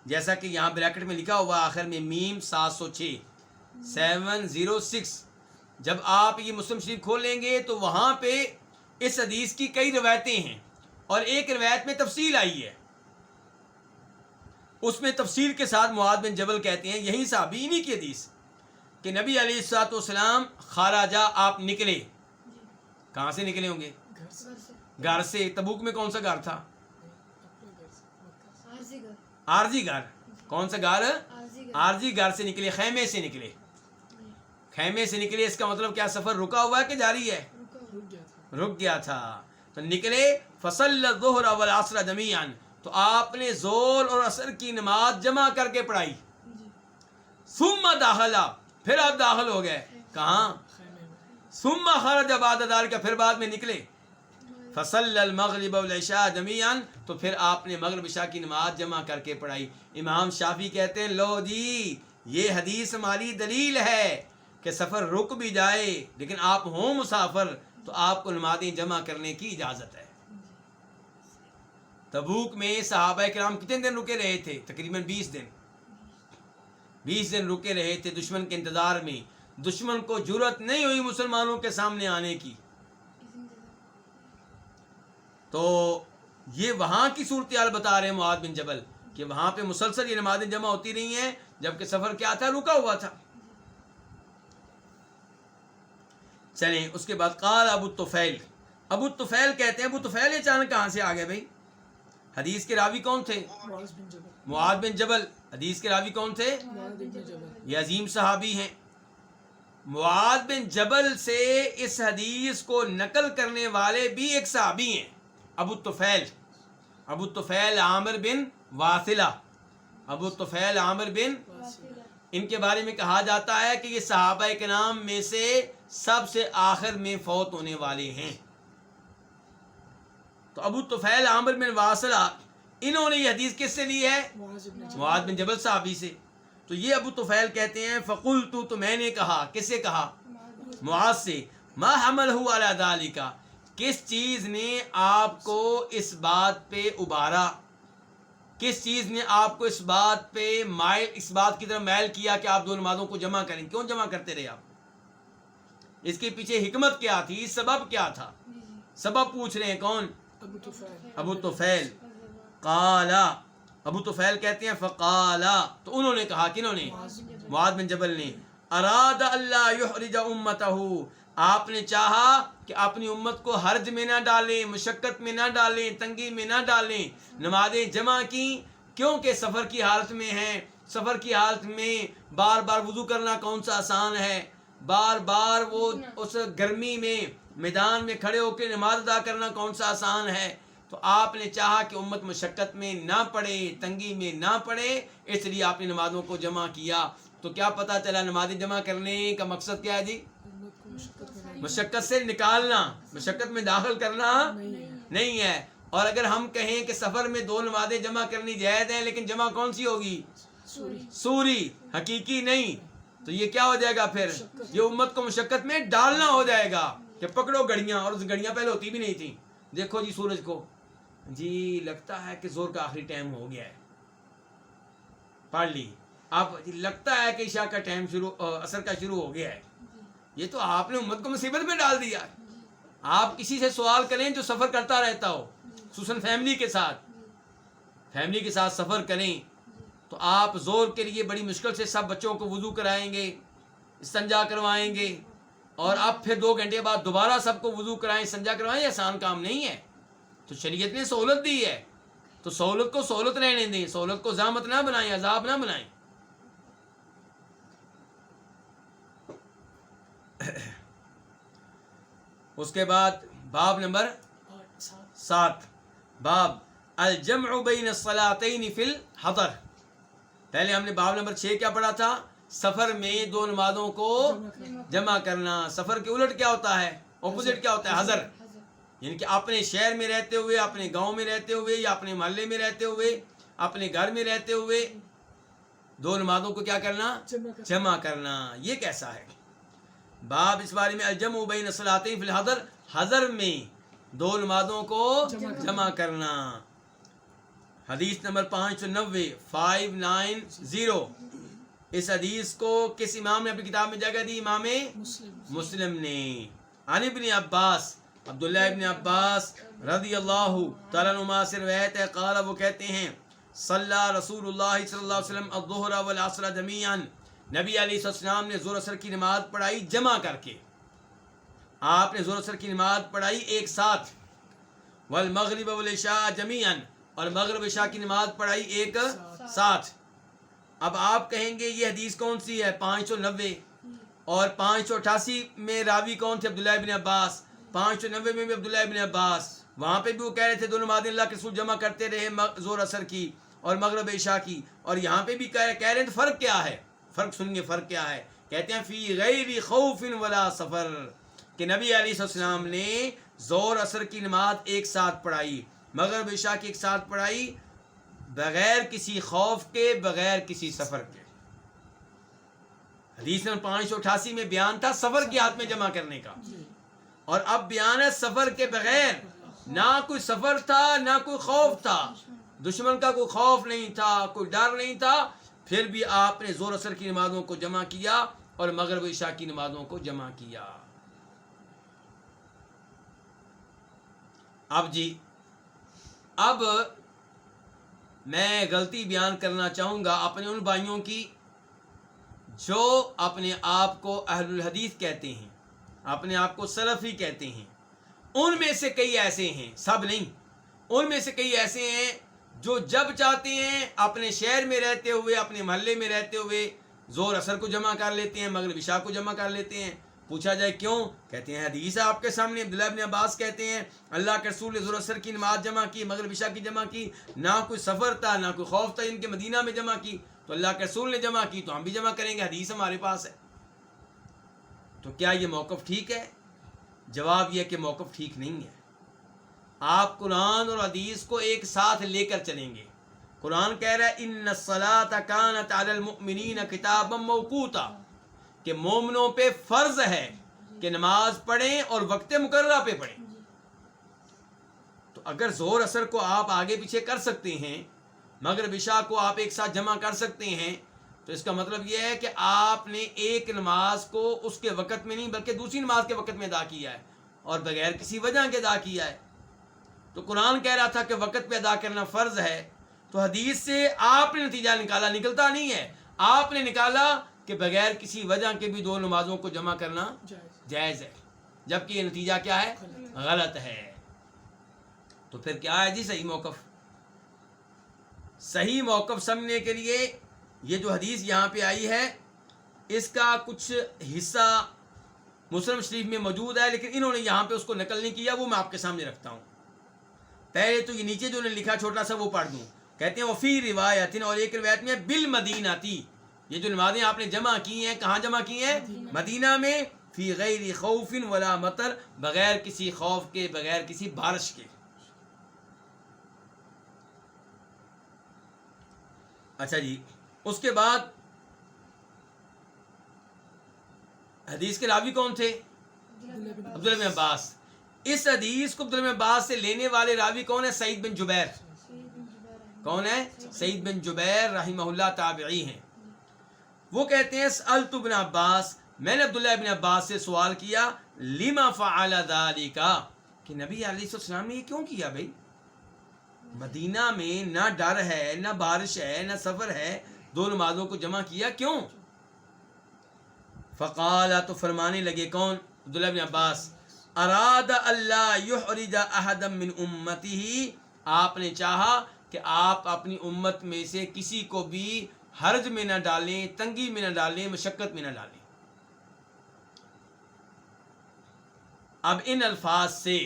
جیسا کہ یہاں بریکٹ میں لکھا ہوا آخر میں میم 706 706، جب آپ یہ مسلم شریف کھولیں گے تو وہاں پہ اس حدیث کی کئی روایتیں ہیں، اور ایک روایت میں تفصیل آئی ہے. اس میں تفصیل کے ساتھ معاذ بن جبل کہتے ہیں، یہی صحابی انہی کی حدیث، کہ نبی علیہ الصلوۃ والسلام خارجہ، آپ نکلے. کہاں سے نکلے ہوں گے؟ گھر سے. تبوک میں کون سا گھر تھا؟ عارضی گھر. کون سا گھر؟ عارضی گھر سے نکلے، خیمے سے نکلے. خیمے سے نکلے، اس کا مطلب کیا سفر رکا ہوا ہے کہ جاری ہے؟ رک گیا تھا. تو نکلے، فصل الظہر والعصر جمیعا، تو آپ نے ظہر اور عصر کی نماز جمع کر کے پڑھائی. ثم داخلہ، پھر آپ داخل ہو گئے. کہاں؟ ثم خرج بعد ذلك، پھر بعد میں نکلے. فصل المغرب والعشاء جمیعا، تو پھر آپ نے مغرب عشاء کی نماز جمع کر کے پڑھائی. امام شافعی کہتے ہیں لو جی یہ حدیث ہماری دلیل ہے کہ سفر رک بھی جائے لیکن آپ ہوں مسافر تو آپ کو نمازیں جمع کرنے کی اجازت ہے. تبوک میں صحابہ کرام کتنے دن رکے رہے تھے؟ تقریباً 20 دن. 20 دن رکے رہے تھے دشمن کے انتظار میں. دشمن کو جرأت نہیں ہوئی مسلمانوں کے سامنے آنے کی. تو یہ وہاں کی صورتحال بتا رہے ہیں معاذ بن جبل کہ وہاں پہ مسلسل یہ نمازیں جمع ہوتی رہی ہیں، جبکہ سفر کیا تھا؟ رکا ہوا تھا. چلیں اس کے بعد قال ابو الطفیل، ابو الطفیل کہتے ہیں، ابو الطفیل اچانک کہاں سے آ گئے بھائی؟ حدیث کے راوی کون تھے؟ معاذ بن جبل. حدیث کے راوی کون تھے؟ یہ عظیم صحابی ہیں. معاذ بن جبل سے اس حدیث کو نقل کرنے والے بھی ایک صحابی ہیں، ابو الطفیل. ابو الطفیل عامر بن واثلہ. ابو الطفیل عامر بن، ان کے بارے میں کہا جاتا ہے کہ یہ صحابہ کرام میں سے سب سے آخر میں فوت ہونے والے ہیں. تو ابو الطفیل عامر بن واثلہ، انہوں نے یہ حدیث کس سے لی ہے؟ معاذ بن جبل صحابی سے. تو یہ ابو طفیل کہتے ہیں فقلت، تو میں نے کہا، کس سے کہا؟ معاذ سے ما حملہ علی ذالک، کس چیز نے آپ کو اس بات پہ ابھارا، کس چیز نے آپ کو اس بات پہ اس بات کی طرف مائل کیا کہ آپ دو نمازوں کو جمع کریں؟ کیوں جمع کرتے رہے آپ؟ اس کے پیچھے حکمت کیا تھی، سبب کیا تھا؟ سبب پوچھ رہے ہیں کون؟ ابو طفیل۔ قالا، ابو طفیل کہتے ہیں فقالا، تو انہوں نے کہا، کنہوں نے؟ معاذ بن جبل نے۔ اراد اللہ یحرج امتہ، آپ نے چاہا کہ اپنی امت کو حرج میں نہ ڈالیں، مشقت میں نہ ڈالیں، تنگی میں نہ ڈالیں، نمازیں جمع کی کیونکہ سفر کی حالت میں ہیں۔ سفر کی حالت میں بار بار وضو کرنا کون سا آسان ہے؟ بار بار وہ اس گرمی میں میدان میں کھڑے ہو کے نماز ادا کرنا کون سا آسان ہے؟ تو آپ نے چاہا کہ امت مشقت میں نہ پڑے، تنگی میں نہ پڑے، اس لیے آپ نے نمازوں کو جمع کیا۔ تو کیا پتہ چلا نمازیں جمع کرنے کا مقصد کیا ہے جی؟ مشقت سے نکالنا، مشقت میں داخل کرنا نہیں ہے۔ اور اگر ہم کہیں کہ سفر میں دو نمازیں جمع کرنی جائز ہیں، لیکن جمع کون سی ہوگی؟ سوری، حقیقی نہیں، تو یہ کیا ہو جائے گا پھر؟ یہ امت کو مشقت میں ڈالنا ہو جائے گا کہ پکڑو گھڑیاں، اور اس گھڑیاں پہلے ہوتی بھی نہیں تھیں۔ دیکھو جی سورج کو، جی لگتا ہے کہ زور کا آخری ٹائم ہو گیا ہے، پڑھ لی، اب لگتا ہے کہ عشاء کا ٹائم عصر کا شروع ہو گیا ہے۔ یہ تو آپ نے امت کو مصیبت میں ڈال دیا۔ آپ کسی سے سوال کریں جو سفر کرتا رہتا ہو، خصوصاً فیملی کے ساتھ سفر کریں، تو آپ زور کے لیے بڑی مشکل سے سب بچوں کو وضو کرائیں گے، استنجا کروائیں گے، اور اب پھر 2 گھنٹے بعد دوبارہ سب کو وضو کرائیں، استنجا کروائیں، یہ آسان کام نہیں ہے۔ تو شریعت نے سہولت دی ہے، تو سہولت کو سہولت رہنے دیں، سہولت کو زحمت نہ بنائیں، عذاب نہ بنائیں۔ اس کے بعد باب نمبر 7، باب الجمع بین الصلاتین فی الحضر۔ پہلے ہم نے باب نمبر 6 کیا پڑھا تھا؟ سفر میں دو نمازوں کو جمع کرنا۔ سفر کے الٹ کیا ہوتا ہے؟ اپوزٹ کیا ہوتا ہے؟ حضر، یعنی کہ اپنے شہر میں رہتے ہوئے، اپنے گاؤں میں رہتے ہوئے، یا اپنے محلے میں رہتے ہوئے، اپنے گھر میں رہتے ہوئے دو نمازوں کو کیا کرنا؟ جمع کرنا۔ یہ کیسا ہے؟ باب اس بارے میں الجمع بین الصلاتین فی الحضر، حضر میں دو نمازوں کو جمع کرنا۔ حدیث نمبر 590 اس حدیث کو کس امام نے اپنی کتاب میں جگہ دی؟ امام مسلم نے۔ عن ابن عباس، عبداللہ ابن عباس رضی اللہ تعالیٰ عنہما سے روایت ہے، قال، وہ کہتے ہیں، صلی رسول اللہ صلی اللہ علیہ وسلم الظہر والعصر جمیعا، نبی علیہ السلام نے ظہر اثر کی نماز پڑھائی جمع کر کے۔ آپ نے ظہر اثر کی نماز پڑھائی ایک ساتھ، والمغرب والعشاء جمیعا، اور مغرب عشاء کی نماز پڑھائی ایک ساتھ۔ اب آپ کہیں گے یہ حدیث کون سی ہے؟ 590، اور 588 میں راوی کون تھے؟ عبداللہ ابن عباس۔ 590 میں بھی عبداللہ ابن عباس، وہاں پہ بھی وہ کہہ رہے تھے دو نمازیں اللہ کے رسول جمع کرتے رہے، ظہر اثر کی اور مغرب عشاء کی، اور یہاں پہ بھی کہہ رہے ہیں۔ تو فرق کیا ہے؟ فرق سنیے، فرق کیا ہے؟ کہتے ہیں فی غیر خوف ولا سفر، کہ نبی علیہ السلام نے ظہر اثر کی نماز ایک ساتھ پڑھائی، مغرب عشاء کی ایک ساتھ پڑھائی، بغیر کسی خوف کے، بغیر کسی سفر کے۔ حدیث نمبر 588 میں بیان تھا سفر کی حالت میں جمع کرنے کا، اور اب بیان ہے سفر کے بغیر۔ نہ کوئی سفر تھا، نہ کوئی خوف تھا، دشمن کا کوئی خوف نہیں تھا، کوئی ڈر نہیں تھا، پھر بھی آپ نے ظہر اثر کی نمازوں کو جمع کیا اور مغرب عشاء کی نمازوں کو جمع کیا۔ اب میں غلطی بیان کرنا چاہوں گا اپنے ان بھائیوں کی جو اپنے آپ کو اہل الحدیث کہتے ہیں، اپنے آپ کو سلفی کہتے ہیں۔ ان میں سے کئی ایسے ہیں، سب نہیں، ان میں سے کئی ایسے ہیں جو جب چاہتے ہیں اپنے شہر میں رہتے ہوئے، اپنے محلے میں رہتے ہوئے ظہر اثر کو جمع کر لیتے ہیں، مغرب عشاء کو جمع کر لیتے ہیں۔ پوچھا جائے کیوں؟ کہتے ہیں حدیث ہے آپ کے سامنے، عبداللہ ابن عباس کہتے ہیں اللہ کے رسول نے ظہر اثر کی نماز جمع کی، مغرب عشاء کی جمع کی، نہ کوئی سفر تھا، نہ کوئی خوف تھا، ان کے مدینہ میں جمع کی، تو اللہ کے رسول نے جمع کی تو ہم بھی جمع کریں گے، حدیث ہمارے پاس ہے۔ تو کیا یہ موقف ٹھیک ہے؟ جواب یہ کہ موقف ٹھیک نہیں ہے۔ آپ قرآن اور حدیث کو ایک ساتھ لے کر چلیں گے۔ قرآن کہہ رہا ہے ان الصلاۃ کانت علی المؤمنین کتابا موقوتا، کہ مومنوں پہ فرض ہے کہ نماز پڑھیں اور وقت مقررہ پہ پڑھیں. تو اگر ظہر اثر کو آپ آگے پیچھے کر سکتے ہیں، مغرب عشاء کو آپ ایک ساتھ جمع کر سکتے ہیں، تو اس کا مطلب یہ ہے کہ آپ نے ایک نماز کو اس کے وقت میں نہیں بلکہ دوسری نماز کے وقت میں ادا کیا ہے اور بغیر کسی وجہ کے ادا کیا ہے. تو قرآن کہہ رہا تھا کہ وقت پہ ادا کرنا فرض ہے، تو حدیث سے آپ نے نتیجہ نکالا، نکلتا نہیں ہے، آپ نے نکالا کہ بغیر کسی وجہ کے بھی دو نمازوں کو جمع کرنا جائز ہے، جبکہ یہ نتیجہ کیا ہے؟ غلط ہے. تو پھر کیا ہے جی صحیح موقف؟ صحیح موقف سمجھنے کے لیے یہ جو حدیث یہاں پہ آئی ہے اس کا کچھ حصہ مسلم شریف میں موجود ہے، لیکن انہوں نے یہاں پہ اس کو نقل نہیں کیا، وہ میں آپ کے سامنے رکھتا ہوں. پہلے تو یہ نیچے جو نے لکھا چھوٹا سا وہ پڑھ دوں. کہتے ہیں وفی روایت، اور ایک روایت میں بالمدینہ تھی، یہ جو نمازیں آپ نے جمع کی ہیں کہاں جمع کی ہیں؟ مدینہ میں. فی غیر خوف ولا مطر، بغیر کسی خوف کے، بغیر کسی بارش کے. اچھا جی، اس کے بعد حدیث کے راوی کون تھے؟ عبداللہ بن عباس. اس حدیث کو عبداللہ بن عباس سے لینے والے راوی کون ہے؟ سعید بن جبیر. کون ہے؟ سعید بن جبیر رحمہ اللہ تابعی ہیں. وہ کہتے ہیں سألت ابن عباس، میں نے عبداللہ بن عباس سے سوال کیا، لما فعل ذلك، کہ نبی علیہ السلام نے یہ کیوں کیا بھائی؟ مدینہ میں نہ ڈر ہے، نہ بارش ہے، نہ سفر ہے، دو نمازوں کو جمع کیا کیوں؟ فقال، تو فرمانے لگے کون؟ عبداللہ بن عباس، اراد اللہ یحرج احدا من امتہ، آپ نے چاہا کہ آپ اپنی امت میں سے کسی کو بھی حرج میں نہ ڈالیں، تنگی میں نہ ڈالیں، مشقت میں نہ ڈالیں. اب ان الفاظ سے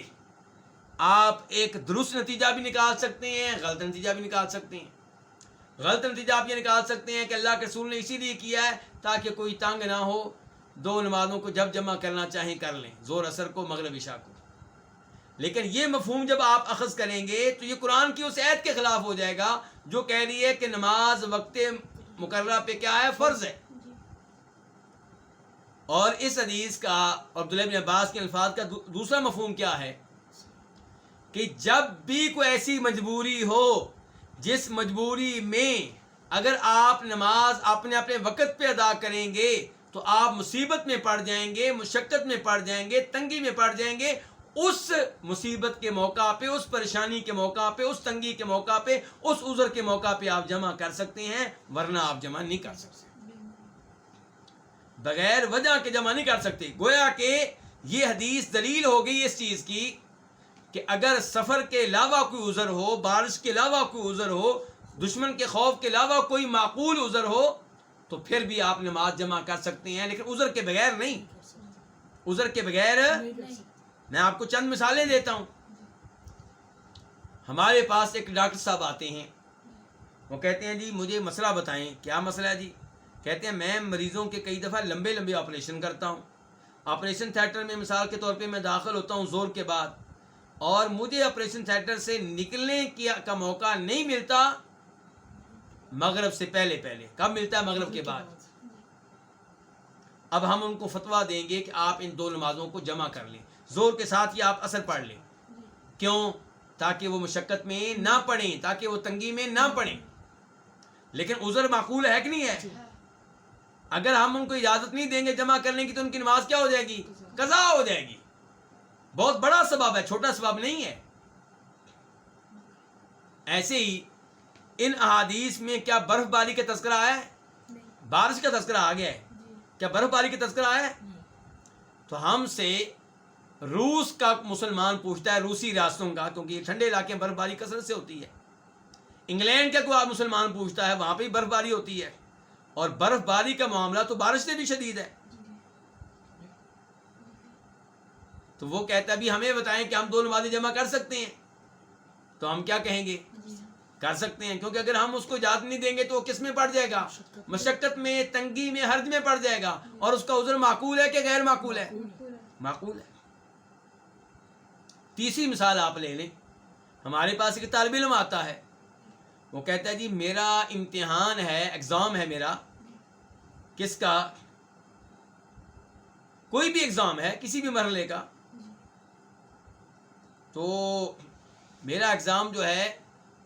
آپ ایک درست نتیجہ بھی نکال سکتے ہیں، غلط نتیجہ بھی نکال سکتے ہیں. غلط نتیجہ آپ یہ نکال سکتے ہیں کہ اللہ کے رسول نے اسی لیے کیا ہے تاکہ کوئی تنگ نہ ہو، دو نمازوں کو جب جمع کرنا چاہیں کر لیں، ظہر اثر کو، مغرب عشاء کو. لیکن یہ مفہوم جب آپ اخذ کریں گے تو یہ قرآن کی اس آیت کے خلاف ہو جائے گا جو کہہ رہی ہے کہ نماز وقت مقررہ پہ کیا ہے؟ فرض ہے. اور اس حدیث کا، عبداللہ بن عباس کے الفاظ کا دوسرا مفہوم کیا ہے کہ جب بھی کوئی ایسی مجبوری ہو جس مجبوری میں اگر آپ نماز اپنے اپنے وقت پہ ادا کریں گے تو آپ مصیبت میں پڑ جائیں گے، مشقت میں پڑ جائیں گے، تنگی میں پڑ جائیں گے. اس مصیبت کے موقع پہ، اس پریشانی کے موقع پہ، اس تنگی کے موقع پہ، اس عذر کے موقع پہ آپ جمع کر سکتے ہیں، ورنہ آپ جمع نہیں کر سکتے، بغیر وجہ کے جمع نہیں کر سکتے. گویا کہ یہ حدیث دلیل ہو گئی اس چیز کی کہ اگر سفر کے علاوہ کوئی عذر ہو، بارش کے علاوہ کوئی عذر ہو، دشمن کے خوف کے علاوہ کوئی معقول عذر ہو تو پھر بھی آپ نماز جمع کر سکتے ہیں، لیکن عذر کے بغیر نہیں. عذر کے بغیر میں آپ کو چند مثالیں دیتا ہوں. ہمارے پاس ایک ڈاکٹر صاحب آتے ہیں، وہ کہتے ہیں جی مجھے مسئلہ بتائیں. کیا مسئلہ ہے جی؟ کہتے ہیں میں مریضوں کے کئی دفعہ لمبے لمبے آپریشن کرتا ہوں. آپریشن تھیٹر میں مثال کے طور پہ میں داخل ہوتا ہوں زور کے بعد، اور مجھے آپریشن تھیٹر سے نکلنے کا موقع نہیں ملتا مغرب سے پہلے. کب ملتا ہے؟ مغرب کے بعد. اب ہم ان کو فتویٰ دیں گے کہ آپ ان دو نمازوں کو جمع کر لیں، زور کے ساتھ ہی آپ اثر پڑھ لیں. کیوں؟ تاکہ وہ مشقت میں نہ پڑیں، تاکہ وہ تنگی میں نہ پڑیں. لیکن عذر معقول ہے کہ نہیں ہے؟ اگر ہم ان کو اجازت نہیں دیں گے جمع کرنے کی تو ان کی نماز کیا ہو جائے گی؟ قضا ہو جائے گی. بہت بڑا سبب ہے، چھوٹا سبب نہیں ہے. ایسے ہی ان احادیث میں کیا برف باری کا تذکرہ آیا ہے؟ بارش کا تذکرہ آ گیا ہے. کیا برف باری کا تذکرہ آیا ہے؟ تو ہم سے روس کا مسلمان پوچھتا ہے، روسی ریاستوں کا، کیونکہ یہ ٹھنڈے علاقے میں برف باری کثرت سے ہوتی ہے. انگلینڈ کا کوئی مسلمان پوچھتا ہے، وہاں پہ بھی برف باری ہوتی ہے، اور برف باری کا معاملہ تو بارش سے بھی شدید ہے. تو وہ کہتا ہے بھی ہمیں بتائیں کہ ہم دو نمازیں جمع کر سکتے ہیں. تو ہم کیا کہیں گے؟ کر سکتے ہیں، کیونکہ اگر ہم اس کو اجازت نہیں دیں گے تو وہ کس میں پڑ جائے گا؟ مشقت میں، تنگی میں، حرج میں پڑ جائے گا. اور اس کا عذر معقول ہے کہ غیر معقول ہے؟ معقول ہے. تیسری مثال آپ لے لیں. ہمارے پاس ایک طالب علم آتا ہے، وہ کہتا ہے جی میرا امتحان ہے، ایگزام ہے میرا، کس کا؟ کوئی بھی ایگزام ہے کسی بھی مرحلے کا، تو میرا ایگزام جو ہے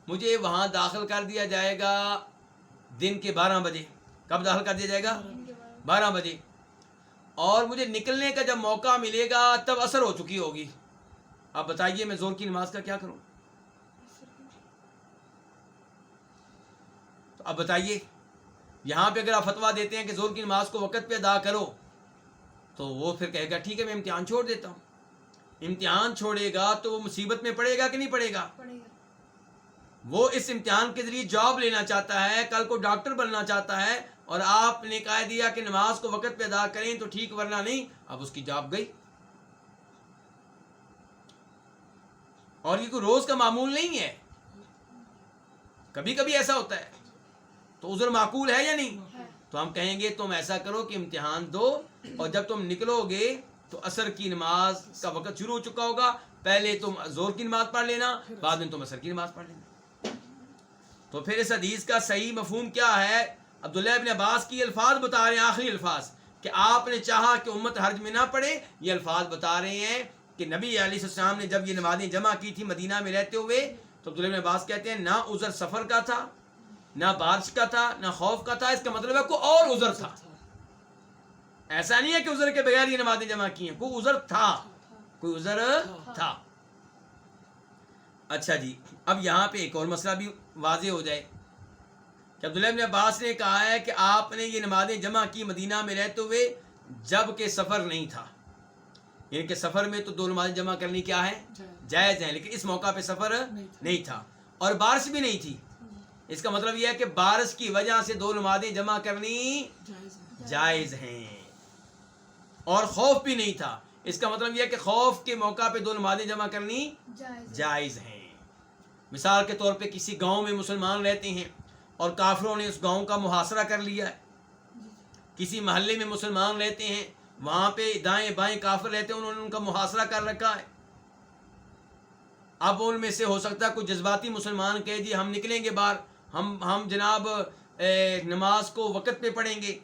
مجھے وہاں داخل کر دیا جائے گا دن کے 12 بجے. کب داخل کر دیا جائے گا؟ 12 بجے. اور مجھے نکلنے کا جب موقع ملے گا تب عصر ہو چکی ہوگی. اب بتائیے میں زور کی نماز کا کیا کروں؟ تو اب بتائیے، یہاں پہ اگر آپ فتویٰ دیتے ہیں کہ زور کی نماز کو وقت پہ ادا کرو تو وہ پھر کہے گا ٹھیک ہے میں امتحان چھوڑ دیتا ہوں. امتحان چھوڑے گا تو وہ مصیبت میں پڑے گا کہ نہیں پڑے گا؟ وہ اس امتحان کے ذریعے جاب لینا چاہتا ہے، کل کو ڈاکٹر بننا چاہتا ہے، اور آپ نے کہہ دیا کہ نماز کو وقت پہ ادا کریں تو ٹھیک ورنہ نہیں. اب اس کی جاب گئی. اور یہ کوئی روز کا معمول نہیں ہے، کبھی کبھی ایسا ہوتا ہے. تو عذر معقول ہے یا نہیں؟ تو ہم کہیں گے تم ایسا کرو کہ امتحان دو، اور جب تم نکلو گے تو عصر کی نماز کا وقت شروع ہو چکا ہوگا. پہلے تم زور کی نماز پڑھ لینا، بعد میں تم عصر کی نماز پڑھ لینا. تو پھر اس حدیث کا صحیح مفہوم کیا ہے؟ عبداللہ ابن عباس کی الفاظ بتا رہے ہیں، آخری الفاظ، کہ آپ نے چاہا کہ امت حرج میں نہ پڑے. یہ الفاظ بتا رہے ہیں کہ نبی علیہ السلام نے جب یہ نمازیں جمع کی تھی مدینہ میں رہتے ہوئے تو عبداللہ ابن عباس کہتے ہیں نہ عذر سفر کا تھا، نہ بارش کا تھا، نہ خوف کا تھا. اس کا مطلب ہے کوئی اور عذر تھا. ایسا نہیں ہے کہ عذر کے بغیر یہ نمازیں جمع کی ہیں، کوئی عذر تھا، کوئی عذر تھا. اچھا جی، اب یہاں پہ ایک اور مسئلہ بھی واضح ہو جائے کہ عبداللہ ابن عباس نے کہا ہے کہ آپ نے یہ نمازیں جمع کی مدینہ میں رہتے ہوئے جب کہ سفر نہیں تھا. یعنی کہ سفر میں تو 2 نمازیں جمع کرنی کیا ہے؟ جائز ہیں، لیکن اس موقع پہ سفر نہیں تھا اور بارش بھی نہیں تھی. اس کا مطلب یہ ہے کہ بارش کی وجہ سے 2 نمازیں جمع کرنی جائز ہیں. اور خوف بھی نہیں تھا، اس کا مطلب یہ ہے کہ خوف کے موقع پہ 2 نمازیں جمع کرنی جائز ہیں. مثال کے طور پہ کسی گاؤں میں مسلمان رہتے ہیں اور کافروں نے اس گاؤں کا محاصرہ کر لیا ہے. کسی محلے میں مسلمان رہتے ہیں، وہاں پہ دائیں بائیں کافر رہتے ہیں، انہوں نے ان کا محاصرہ کر رکھا ہے. اب ان میں سے ہو سکتا ہے کوئی جذباتی مسلمان کہے جی ہم نکلیں گے باہر، ہم جناب نماز کو وقت پہ پڑھیں گے،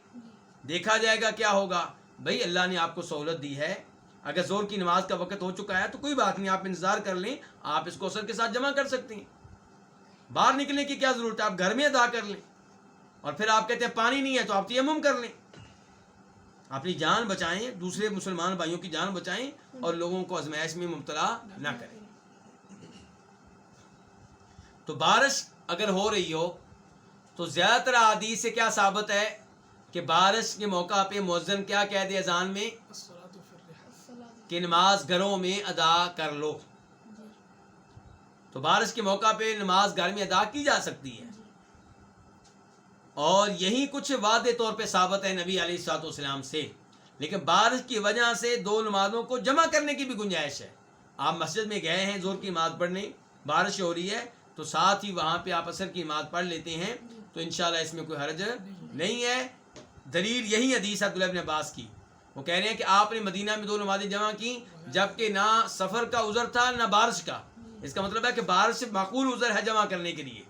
دیکھا جائے گا کیا ہوگا. بھائی اللہ نے آپ کو سہولت دی ہے، اگر زور کی نماز کا وقت ہو چکا ہے تو کوئی بات نہیں، آپ انتظار کر لیں، آپ اس کو عصر کے ساتھ جمع کر سکتے ہیں. باہر نکلنے کی کیا ضرورت ہے، آپ گھر میں ادا کر لیں. اور پھر آپ کہتے ہیں پانی نہیں ہے تو آپ تیمم کر لیں. اپنی جان بچائیں، دوسرے مسلمان بھائیوں کی جان بچائیں اور لوگوں کو آزمائش میں مبتلا نہ کریں. تو بارش اگر ہو رہی ہو تو زیادہ تر احادیث سے کیا ثابت ہے کہ بارش کے موقع پہ مؤذن کیا کہہ دے اذان میں کہ نماز گھروں میں ادا کر لو. تو بارش کے موقع پہ نماز گھر میں ادا کی جا سکتی ہے، اور یہی کچھ واضح طور پہ ثابت ہے نبی علیہ الصلوۃ والسلام سے. لیکن بارش کی وجہ سے 2 نمازوں کو جمع کرنے کی بھی گنجائش ہے. آپ مسجد میں گئے ہیں زور کی نماز پڑھنے، بارش ہو رہی ہے تو ساتھ ہی وہاں پہ آپ عصر کی نماز پڑھ لیتے ہیں، تو انشاءاللہ اس میں کوئی حرج نہیں ہے. دلیل یہی حدیث عبداللہ ابن عباس کی، وہ کہہ رہے ہیں کہ آپ نے مدینہ میں 2 نمازیں جمع کی جبکہ نہ سفر کا عذر تھا نہ بارش کا. اس کا مطلب ہے کہ بارش سے معقول عذر ہے جمع کرنے کے لیے.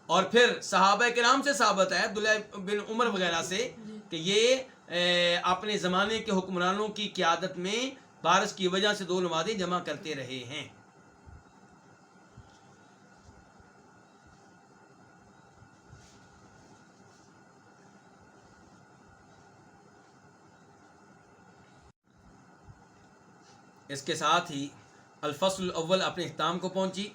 اور پھر صحابہ کرام سے ثابت ہے، عبداللہ بن عمر وغیرہ سے، کہ یہ اپنے زمانے کے حکمرانوں کی قیادت میں بارش کی وجہ سے 2 نمازیں جمع کرتے رہے ہیں. اس کے ساتھ ہی الفصل الاول اپنے اختتام کو پہنچی.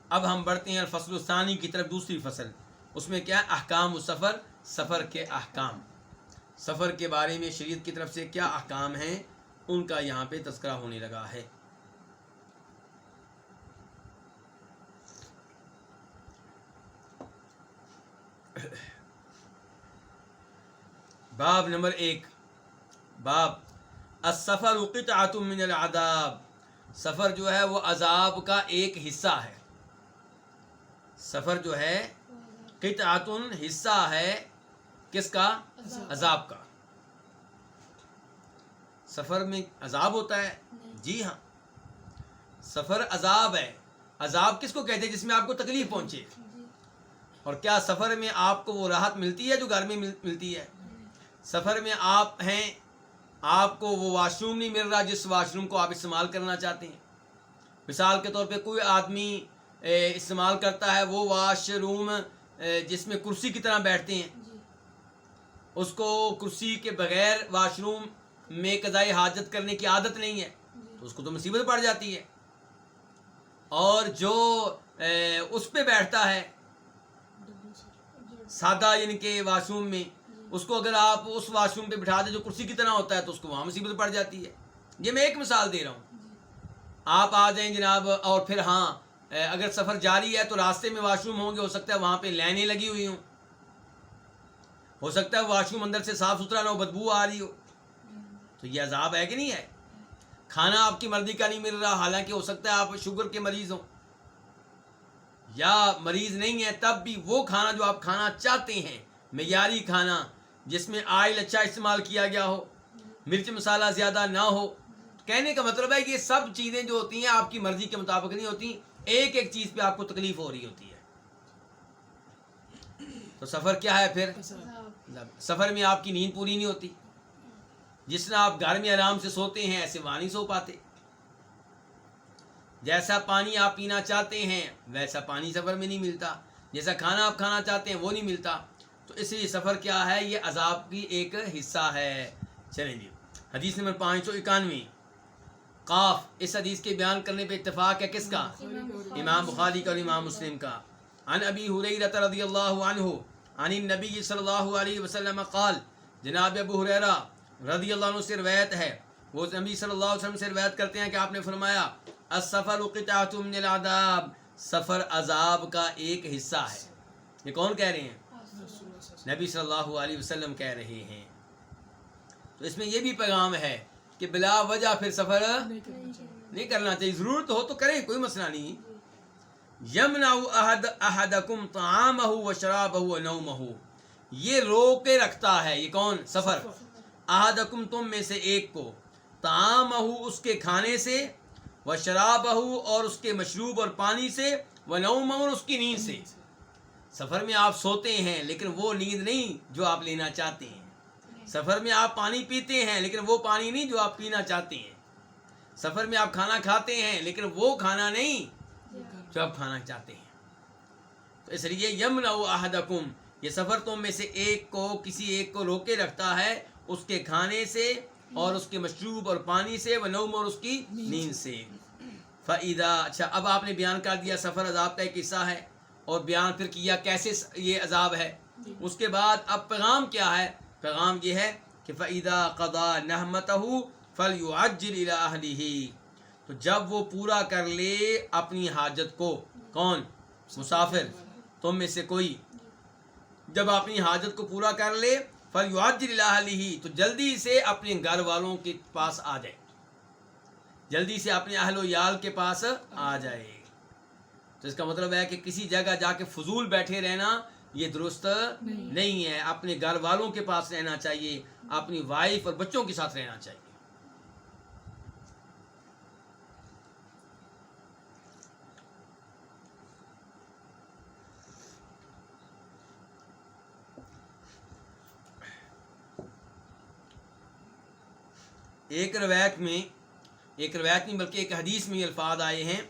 اب ہم بڑھتے ہیں الفصل الثانی کی طرف، دوسری فصل. اس میں کیا احکام السفر، سفر کے احکام. سفر کے بارے میں شریعت کی طرف سے کیا احکام ہیں ان کا یہاں پہ تذکرہ ہونے لگا ہے. باب نمبر 1، باب السفر قطعۃ من العذاب. سفر جو ہے وہ عذاب کا ایک حصہ ہے. سفر جو ہے قطعۃ حصہ ہے، کس کا؟ عذاب کا. سفر میں عذاب ہوتا ہے؟ جی ہاں، سفر عذاب ہے. عذاب کس کو کہتے ہیں؟ جس میں آپ کو تکلیف پہنچے. اور کیا سفر میں آپ کو وہ راحت ملتی ہے جو گھر میں ملتی ہے؟ سفر میں آپ ہیں آپ کو وہ واش روم نہیں مل رہا جس واش روم کو آپ استعمال کرنا چاہتے ہیں. مثال کے طور پہ کوئی آدمی استعمال کرتا ہے وہ واش روم جس میں کرسی کی طرح بیٹھتے ہیں, اس کو کرسی کے بغیر واش روم میں قضاء حاجت کرنے کی عادت نہیں ہے, تو اس کو تو مصیبت پڑ جاتی ہے. اور جو اس پہ بیٹھتا ہے سادہ یعنی کہ واش روم میں, اس کو اگر آپ اس واش روم پہ بٹھا دیں جو کرسی کی طرح ہوتا ہے تو اس کو وہاں مصیبت پڑ جاتی ہے. یہ میں ایک مثال دے رہا ہوں. آپ آ جائیں جناب, اور پھر ہاں اگر سفر جاری ہے تو راستے میں واش روم ہوں گے, ہو سکتا ہے وہاں پہ لائنیں لگی ہوئی ہوں, ہو سکتا ہے واش روم اندر سے صاف ستھرا نہ ہو, بدبو آ رہی ہو, تو یہ عذاب ہے کہ نہیں ہے. کھانا آپ کی مرضی کا نہیں مل رہا, حالانکہ ہو سکتا ہے آپ شوگر کے مریض ہوں یا مریض نہیں ہے, تب بھی وہ کھانا جو آپ کھانا چاہتے ہیں, معیاری کھانا جس میں آئل اچھا استعمال کیا گیا ہو, مرچ مسالہ زیادہ نہ ہو. کہنے کا مطلب ہے کہ یہ سب چیزیں جو ہوتی ہیں آپ کی مرضی کے مطابق نہیں ہوتی, ایک ایک چیز پہ آپ کو تکلیف ہو رہی ہوتی ہے. تو سفر کیا ہے پھر؟ سفر میں آپ کی نیند پوری نہیں ہوتی. جس طرح آپ گھر میں آرام سے سوتے ہیں ایسے وہاں نہیں سو پاتے. جیسا پانی آپ پینا چاہتے ہیں ویسا پانی سفر میں نہیں ملتا, جیسا کھانا آپ کھانا چاہتے ہیں وہ نہیں ملتا. تو اس لیے سفر کیا ہے, یہ عذاب کی ایک حصہ ہے. چلیں جی, حدیث نمبر 591 قاف. اس حدیث کے بیان کرنے پہ اتفاق ہے کس کا؟ امام بخاری کا اور امام مسلم کا. عن ابی ہریرہ رضی اللہ عنہ عن النبی صلی اللہ علیہ وسلم قال. جناب ابو ہریرہ رضی اللہ عنہ سے روایت ہے, وہ نبی صلی اللہ علیہ وسلم سے روایت کرتے ہیں کہ آپ نے فرمایا السفر قطعۃ من العذاب, سفر عذاب کا ایک حصہ ہے. یہ کون کہہ رہے ہیں؟ نبی صلی اللہ علیہ وسلم کہہ رہے ہیں. تو اس میں یہ بھی پیغام ہے کہ بلا وجہ پھر سفر نہیں کرنا چاہیے. ضرورت ہو تو کریں, کوئی مسئلہ نہیں. یمنع احدکم طعامہ وشرابہ ونومہ, یہ روک کے رکھتا ہے. یہ کون؟ سفر. احدکم تم میں سے ایک کو, طعامہ اس کے کھانے سے, وشرابہ اور اس کے مشروب اور پانی سے, ونومہ اور اس کی نیند سے. سفر میں آپ سوتے ہیں لیکن وہ نیند نہیں جو آپ لینا چاہتے ہیں. سفر میں آپ پانی پیتے ہیں لیکن وہ پانی نہیں جو آپ پینا چاہتے ہیں. سفر میں آپ کھانا کھاتے ہیں لیکن وہ کھانا نہیں جو آپ کھانا چاہتے ہیں. تو اس لیے یمنع احدکم, یہ سفر تم میں سے ایک کو, کسی ایک کو روکے رکھتا ہے اس کے کھانے سے اور اس کے مشروب اور پانی سے, ونوم اور اس کی نیند سے. فَإِذَا, اچھا اب آپ نے بیان کر دیا سفر عذاب کا ایک حصہ ہے, اور بیان پھر کیا کیسے یہ عذاب ہے. اس کے بعد اب پیغام کیا ہے؟ پیغام یہ ہے کہ فَإِذَا قَضَى نَحْمَتَهُ فَلْيُعَجِّلْ إِلَىٰ أَهْلِهِ, تو جب وہ پورا کر لے اپنی حاجت کو. کون؟ مسافر, تم میں سے کوئی جب اپنی حاجت کو پورا کر لے, فَلْيُعَجِّلْ إِلَىٰ أَهْلِهِ, تو جلدی سے اپنے گھر والوں کے پاس آ جائے, جلدی سے اپنے اہل و عیال کے پاس آ جائے. تو اس کا مطلب ہے کہ کسی جگہ جا کے فضول بیٹھے رہنا یہ درست نہیں ہے. اپنے گھر والوں کے پاس رہنا چاہیے, اپنی وائف اور بچوں کے ساتھ رہنا چاہیے. ایک روایت نہیں بلکہ ایک حدیث میں یہ الفاظ آئے ہیں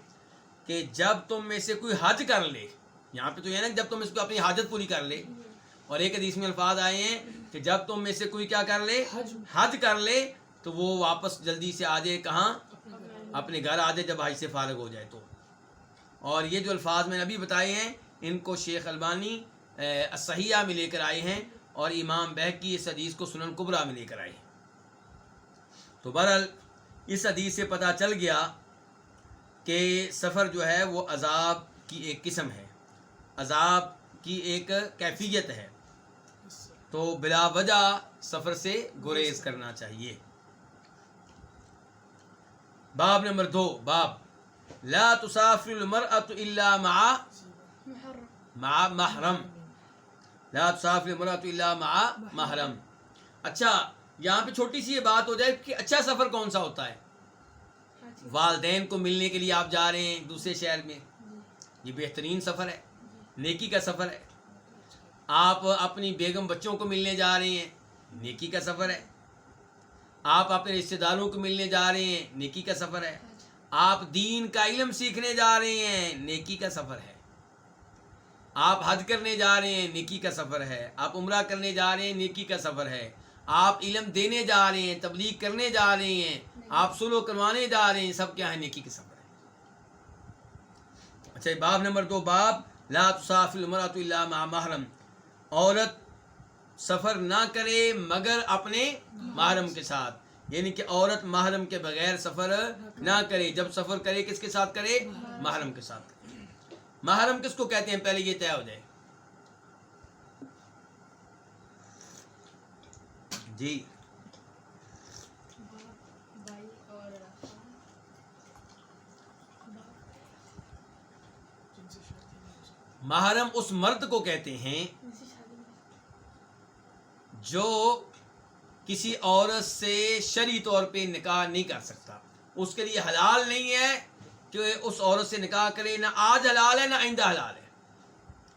کہ جب تم میں سے کوئی حج کر لے, یہاں پہ تو یہ نا جب تم میں سے کوئی اپنی حاجت پوری کر لے, اور ایک حدیث میں الفاظ آئے ہیں کہ جب تم میں سے کوئی کیا کر لے, حج کر لے, تو وہ واپس جلدی سے آ جائے. کہاں؟ اپنے گھر آ جائے جب حج سے فارغ ہو جائے تو. اور یہ جو الفاظ میں نے ابھی بتائے ہیں ان کو شیخ البانی الصحیحہ میں لے کر آئے ہیں, اور امام بہقی اس حدیث کو سنن کبریٰ میں لے کر آئے ہیں. تو بہرحال اس حدیث سے پتہ چل گیا کہ سفر جو ہے وہ عذاب کی ایک قسم ہے, عذاب کی ایک کیفیت ہے. تو بلا وجہ سفر سے گریز کرنا چاہیے. باب نمبر 2, باب لا تسافر المرأة الا مع محرم. لا تسافر المرأة الا مع محرم. اچھا یہاں پہ چھوٹی سی یہ بات ہو جائے کہ اچھا سفر کون سا ہوتا ہے؟ والدین کو ملنے کے لیے آپ جا رہے ہیں دوسرے شہر میں, یہ بہترین سفر ہے, نیکی کا سفر ہے. آپ اپنی بیگم بچوں کو ملنے جا رہے ہیں, نیکی کا سفر ہے. آپ اپنے رشتہ داروں کو ملنے جا رہے ہیں، نیکی کا سفر ہے۔ آپ دین کا علم سیکھنے جا رہے ہیں، نیکی کا سفر ہے۔ آپ حج کرنے جا رہے ہیں، نیکی کا سفر ہے۔ آپ عمرہ کرنے جا رہے ہیں، نیکی کا سفر ہے۔ آپ علم دینے جا رہے ہیں، تبلیغ کرنے جا رہے ہیں، آپ صلح کروانے جا رہے ہیں، سب کیا ہے؟ نیکی کا سفر ہے۔ اچھا، باب نمبر 2، باب لا تسافر المرأة الا مع محرم، عورت سفر نہ کرے مگر اپنے محرم کے ساتھ، یعنی کہ عورت محرم کے بغیر سفر نہ کرے۔ جب سفر کرے کس کے ساتھ کرے؟ محرم کے ساتھ کرے۔ محرم کس کو کہتے ہیں پہلے یہ طے ہو جائے؟ جی محرم اس مرد کو کہتے ہیں جو کسی عورت سے شرعی طور پہ نکاح نہیں کر سکتا، اس کے لیے حلال نہیں ہے کہ اس عورت سے نکاح کرے، نہ آج حلال ہے نہ آئندہ حلال ہے،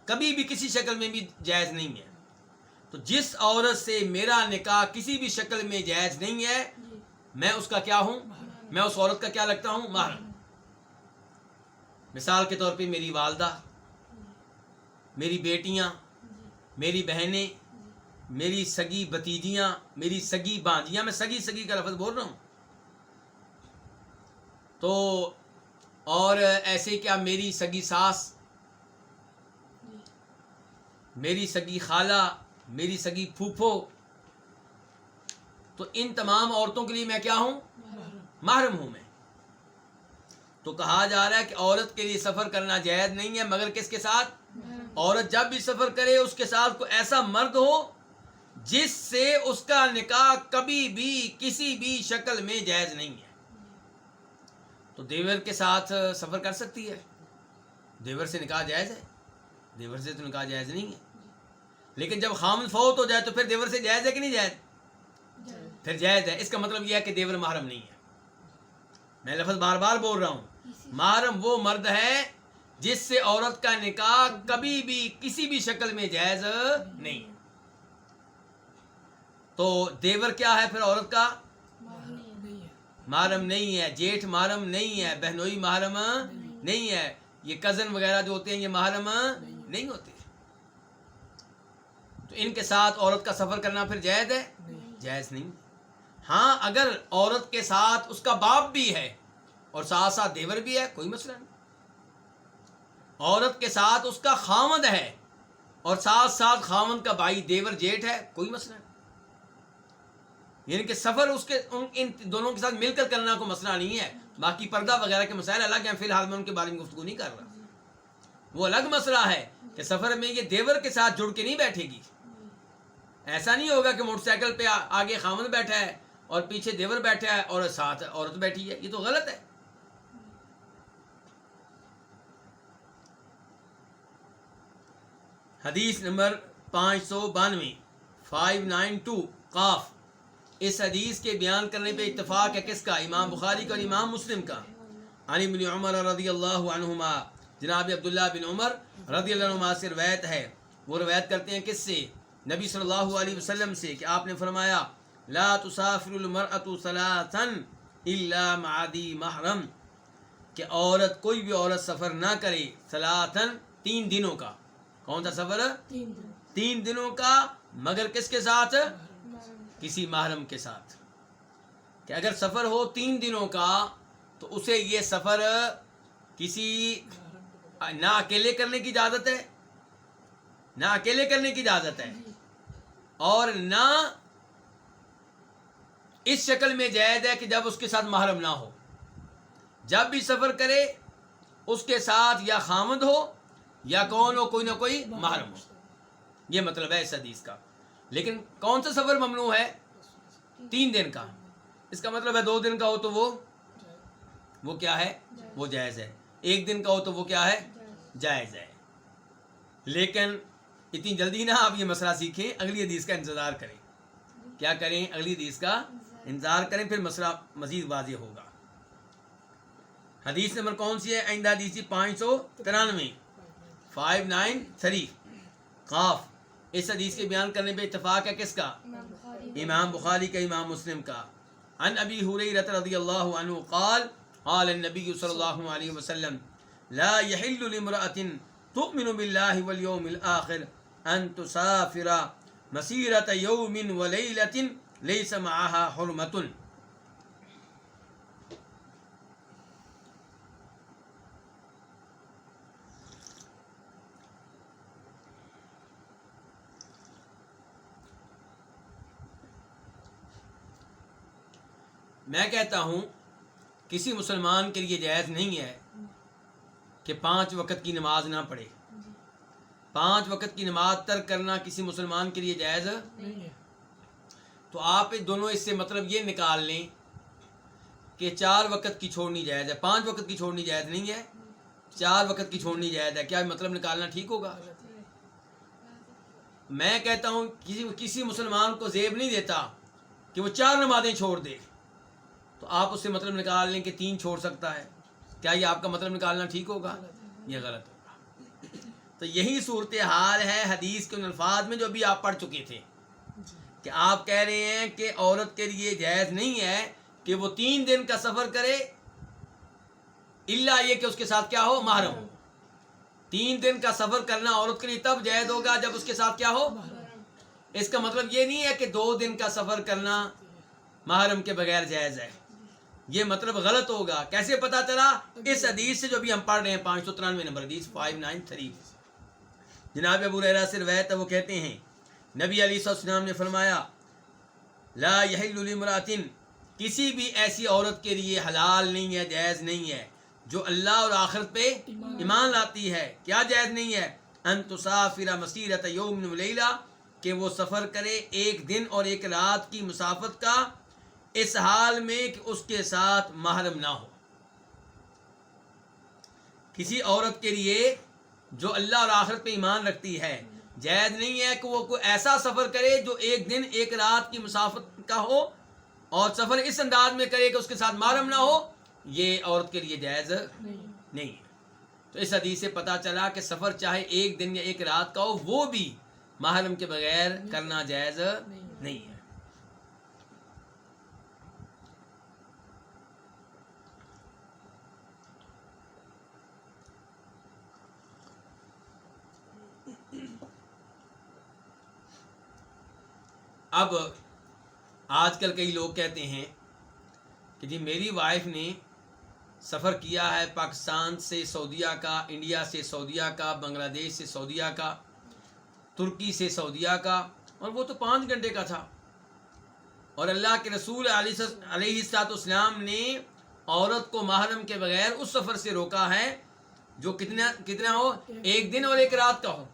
کبھی بھی کسی شکل میں بھی جائز نہیں ہے۔ تو جس عورت سے میرا نکاح کسی بھی شکل میں جائز نہیں ہے، میں اس کا کیا ہوں؟ میں اس عورت کا کیا لگتا ہوں؟ محرم۔ مثال کے طور پہ میری والدہ، میری بیٹیاں، میری بہنیں، میری سگی بھتیجیاں، میری سگی بانجیاں، میں سگی کا لفظ بول رہا ہوں، تو اور ایسے کیا میری سگی ساس، میری سگی خالہ، میری سگی پھوپھو، تو ان تمام عورتوں کے لیے میں کیا ہوں؟ محرم ہوں میں۔ تو کہا جا رہا ہے کہ عورت کے لیے سفر کرنا جائز نہیں ہے مگر کس کے ساتھ؟ عورت جب بھی سفر کرے اس کے ساتھ کوئی ایسا مرد ہو جس سے اس کا نکاح کبھی بھی کسی بھی شکل میں جائز نہیں ہے۔ تو دیور کے ساتھ سفر کر سکتی ہے، دیور سے نکاح جائز ہے، دیور سے تو نکاح جائز نہیں ہے۔ لیکن جب خامن فوت ہو جائے تو پھر دیور سے جائز ہے کہ نہیں جائز؟ پھر جائز ہے۔ اس کا مطلب یہ ہے کہ دیور محرم نہیں ہے۔ میں لفظ بار بار بول رہا ہوں، محرم وہ مرد ہے جس سے عورت کا نکاح کبھی بھی کسی بھی شکل میں جائز نہیں ہے۔ تو دیور کیا ہے پھر عورت کا؟ محرم نہیں ہے۔ جیٹھ محرم نہیں ہے، بہنوئی محرم نہیں ہے، یہ کزن وغیرہ جو ہوتے ہیں یہ محرم نہیں ہوتے۔ تو ان کے ساتھ عورت کا سفر کرنا پھر جائز ہے؟ جائز نہیں۔ ہاں اگر عورت کے ساتھ اس کا باپ بھی ہے اور ساتھ ساتھ دیور بھی ہے، کوئی مسئلہ نہیں۔ عورت کے ساتھ اس کا خاوند ہے اور ساتھ ساتھ خاوند کا بھائی دیور جیٹھ ہے، کوئی مسئلہ نہیں۔ یعنی کہ سفر اس کے ان دونوں کے ساتھ مل کر کرنا کوئی مسئلہ نہیں ہے۔ باقی پردہ وغیرہ کے مسائل الگ ہیں، فی الحال میں ان کے بارے میں گفتگو نہیں کر رہا۔ وہ الگ مسئلہ ہے کہ سفر میں یہ دیور کے ساتھ جڑ کے نہیں بیٹھے گی۔ ایسا نہیں ہوگا کہ موٹر سائیکل پہ آگے خاوند بیٹھا ہے اور پیچھے دیور بیٹھا ہے اور ساتھ عورت بیٹھی ہے، یہ تو غلط ہے۔ حدیث نمبر 592 592 قاف، اس حدیث کے بیان کرنے پہ اتفاق ہے کس کا؟ امام بخاری کا اور امام مسلم کا۔ عن ابن عمر رضی اللہ عنہما، جناب عبداللہ بن عمر رضی اللہ عنہما سے روایت ہے، وہ روایت کرتے ہیں کس سے؟ نبی صلی اللہ علیہ وسلم سے، کہ آپ نے فرمایا لا تسافر المرأة ثلاثا الا مع ذی محرم، کہ عورت کوئی بھی عورت سفر نہ کرے ثلاثا 3 دنوں کا۔ کون سا سفر؟ 3 دنوں کا، مگر کس کے ساتھ؟ کسی محرم کے ساتھ۔ کہ اگر سفر ہو 3 دنوں کا تو اسے یہ سفر کسی نہ اکیلے کرنے کی اجازت ہے، نہ اکیلے کرنے کی اجازت ہے، اور نہ اس شکل میں جائز ہے کہ جب اس کے ساتھ محرم نہ ہو۔ جب بھی سفر کرے اس کے ساتھ یا خامد ہو یا کون ہو، کوئی نہ کوئی محرم ہو، یہ مطلب ہے اس حدیث کا۔ لیکن کون سا سفر ممنوع ہے؟ 3 دن کا۔ اس کا مطلب ہے 2 دن کا ہو تو وہ کیا ہے؟ وہ جائز ہے۔ 1 دن کا ہو تو وہ کیا ہے؟ جائز ہے۔ لیکن اتنی جلدی نہ آپ یہ مسئلہ سیکھیں، اگلی حدیث کا انتظار کریں۔ کیا کریں؟ اگلی حدیث کا انتظار کریں، پھر مسئلہ مزید واضح ہوگا۔ حدیث نمبر کون سی ہے؟ آئندہ حدیث 593 593 قاف، اس حدیث کے بیان کرنے پہ اتفاق ہے کس کا؟ امام بخاری کا، امام مسلم کا۔ عن ابی ہریرہ رضی اللہ عنہ قال قال النبی صلی اللہ علیہ وسلم لا يحل لامرأة تؤمن بالله واليوم الآخر ان تسافر مسیرۃ یوم ولیلۃ لیس معها حرمۃ. میں کہتا ہوں کسی مسلمان کے لیے جائز نہیں ہے کہ 5 وقت کی نماز نہ پڑھے. 5 وقت کی نماز ترک کرنا کسی مسلمان کے لیے جائز نہیں ہے. تو آپ دونوں اس سے مطلب یہ نکال لیں کہ 4 وقت کی چھوڑنی جائز ہے, 5 وقت کی چھوڑنی جائز نہیں ہے, 4 وقت کی چھوڑنی جائز ہے. کیا مطلب نکالنا ٹھیک ہوگا؟ میں کہتا ہوں کسی مسلمان کو زیب نہیں دیتا کہ وہ 4 نمازیں چھوڑ دے, تو آپ اس سے مطلب نکال لیں کہ 3 چھوڑ سکتا ہے. کیا یہ آپ کا مطلب نکالنا ٹھیک ہوگا؟ یہ غلط ہوگا. تو یہی صورتحال ہے حدیث کے ان الفاظ میں جو ابھی آپ پڑھ چکے تھے کہ آپ کہہ رہے ہیں کہ عورت کے لیے جائز نہیں ہے کہ وہ 3 دن کا سفر کرے الا یہ کہ اس کے ساتھ کیا ہو, محرم ہو. 3 دن کا سفر کرنا عورت کے لیے تب جائز ہوگا جب اس کے ساتھ کیا ہو. اس کا مطلب یہ نہیں ہے کہ 2 دن کا سفر کرنا محرم کے بغیر جائز ہے. یہ مطلب غلط ہوگا. کیسے پتا چلا؟ اس حدیث سے جو بھی ہم پڑھ رہے ہیں 593 نمبر حدیث 593. جناب ابو ہریرہ سے روایت ہے, وہ کہتے ہیں نبی علیہ السلام نے فرمایا لا یحل لامرأۃ, کسی بھی ایسی عورت کے لیے حلال نہیں ہے, جائز نہیں ہے جو اللہ اور آخرت پہ ایمان لاتی ہے. کیا جائز نہیں ہے؟ ان تسافر مسیرۃ یوم ولیلہ, کہ وہ سفر کرے 1 دن اور 1 رات کی مسافت کا, اس حال میں کہ اس کے ساتھ محرم نہ ہو. کسی عورت کے لیے جو اللہ اور آخرت پہ ایمان رکھتی ہے جائز نہیں ہے کہ وہ کوئی ایسا سفر کرے جو 1 دن 1 رات کی مسافت کا ہو, اور سفر اس انداز میں کرے کہ اس کے ساتھ محرم نہ ہو. یہ عورت کے لیے جائز نہیں ہے. تو اس حدیث سے پتہ چلا کہ سفر چاہے 1 دن یا 1 رات کا ہو, وہ بھی محرم کے بغیر کرنا جائز نہیں ہے. اب آج کل کئی لوگ کہتے ہیں کہ جی میری وائف نے سفر کیا ہے پاکستان سے سعودیہ کا, انڈیا سے سعودیہ کا, بنگلہ دیش سے سعودیہ کا, ترکی سے سعودیہ کا, اور وہ تو 5 گھنٹے کا تھا. اور اللہ کے رسول علیہ السلام نے عورت کو محرم کے بغیر اس سفر سے روکا ہے جو کتنا ہو, 1 دن اور 1 رات کا ہو.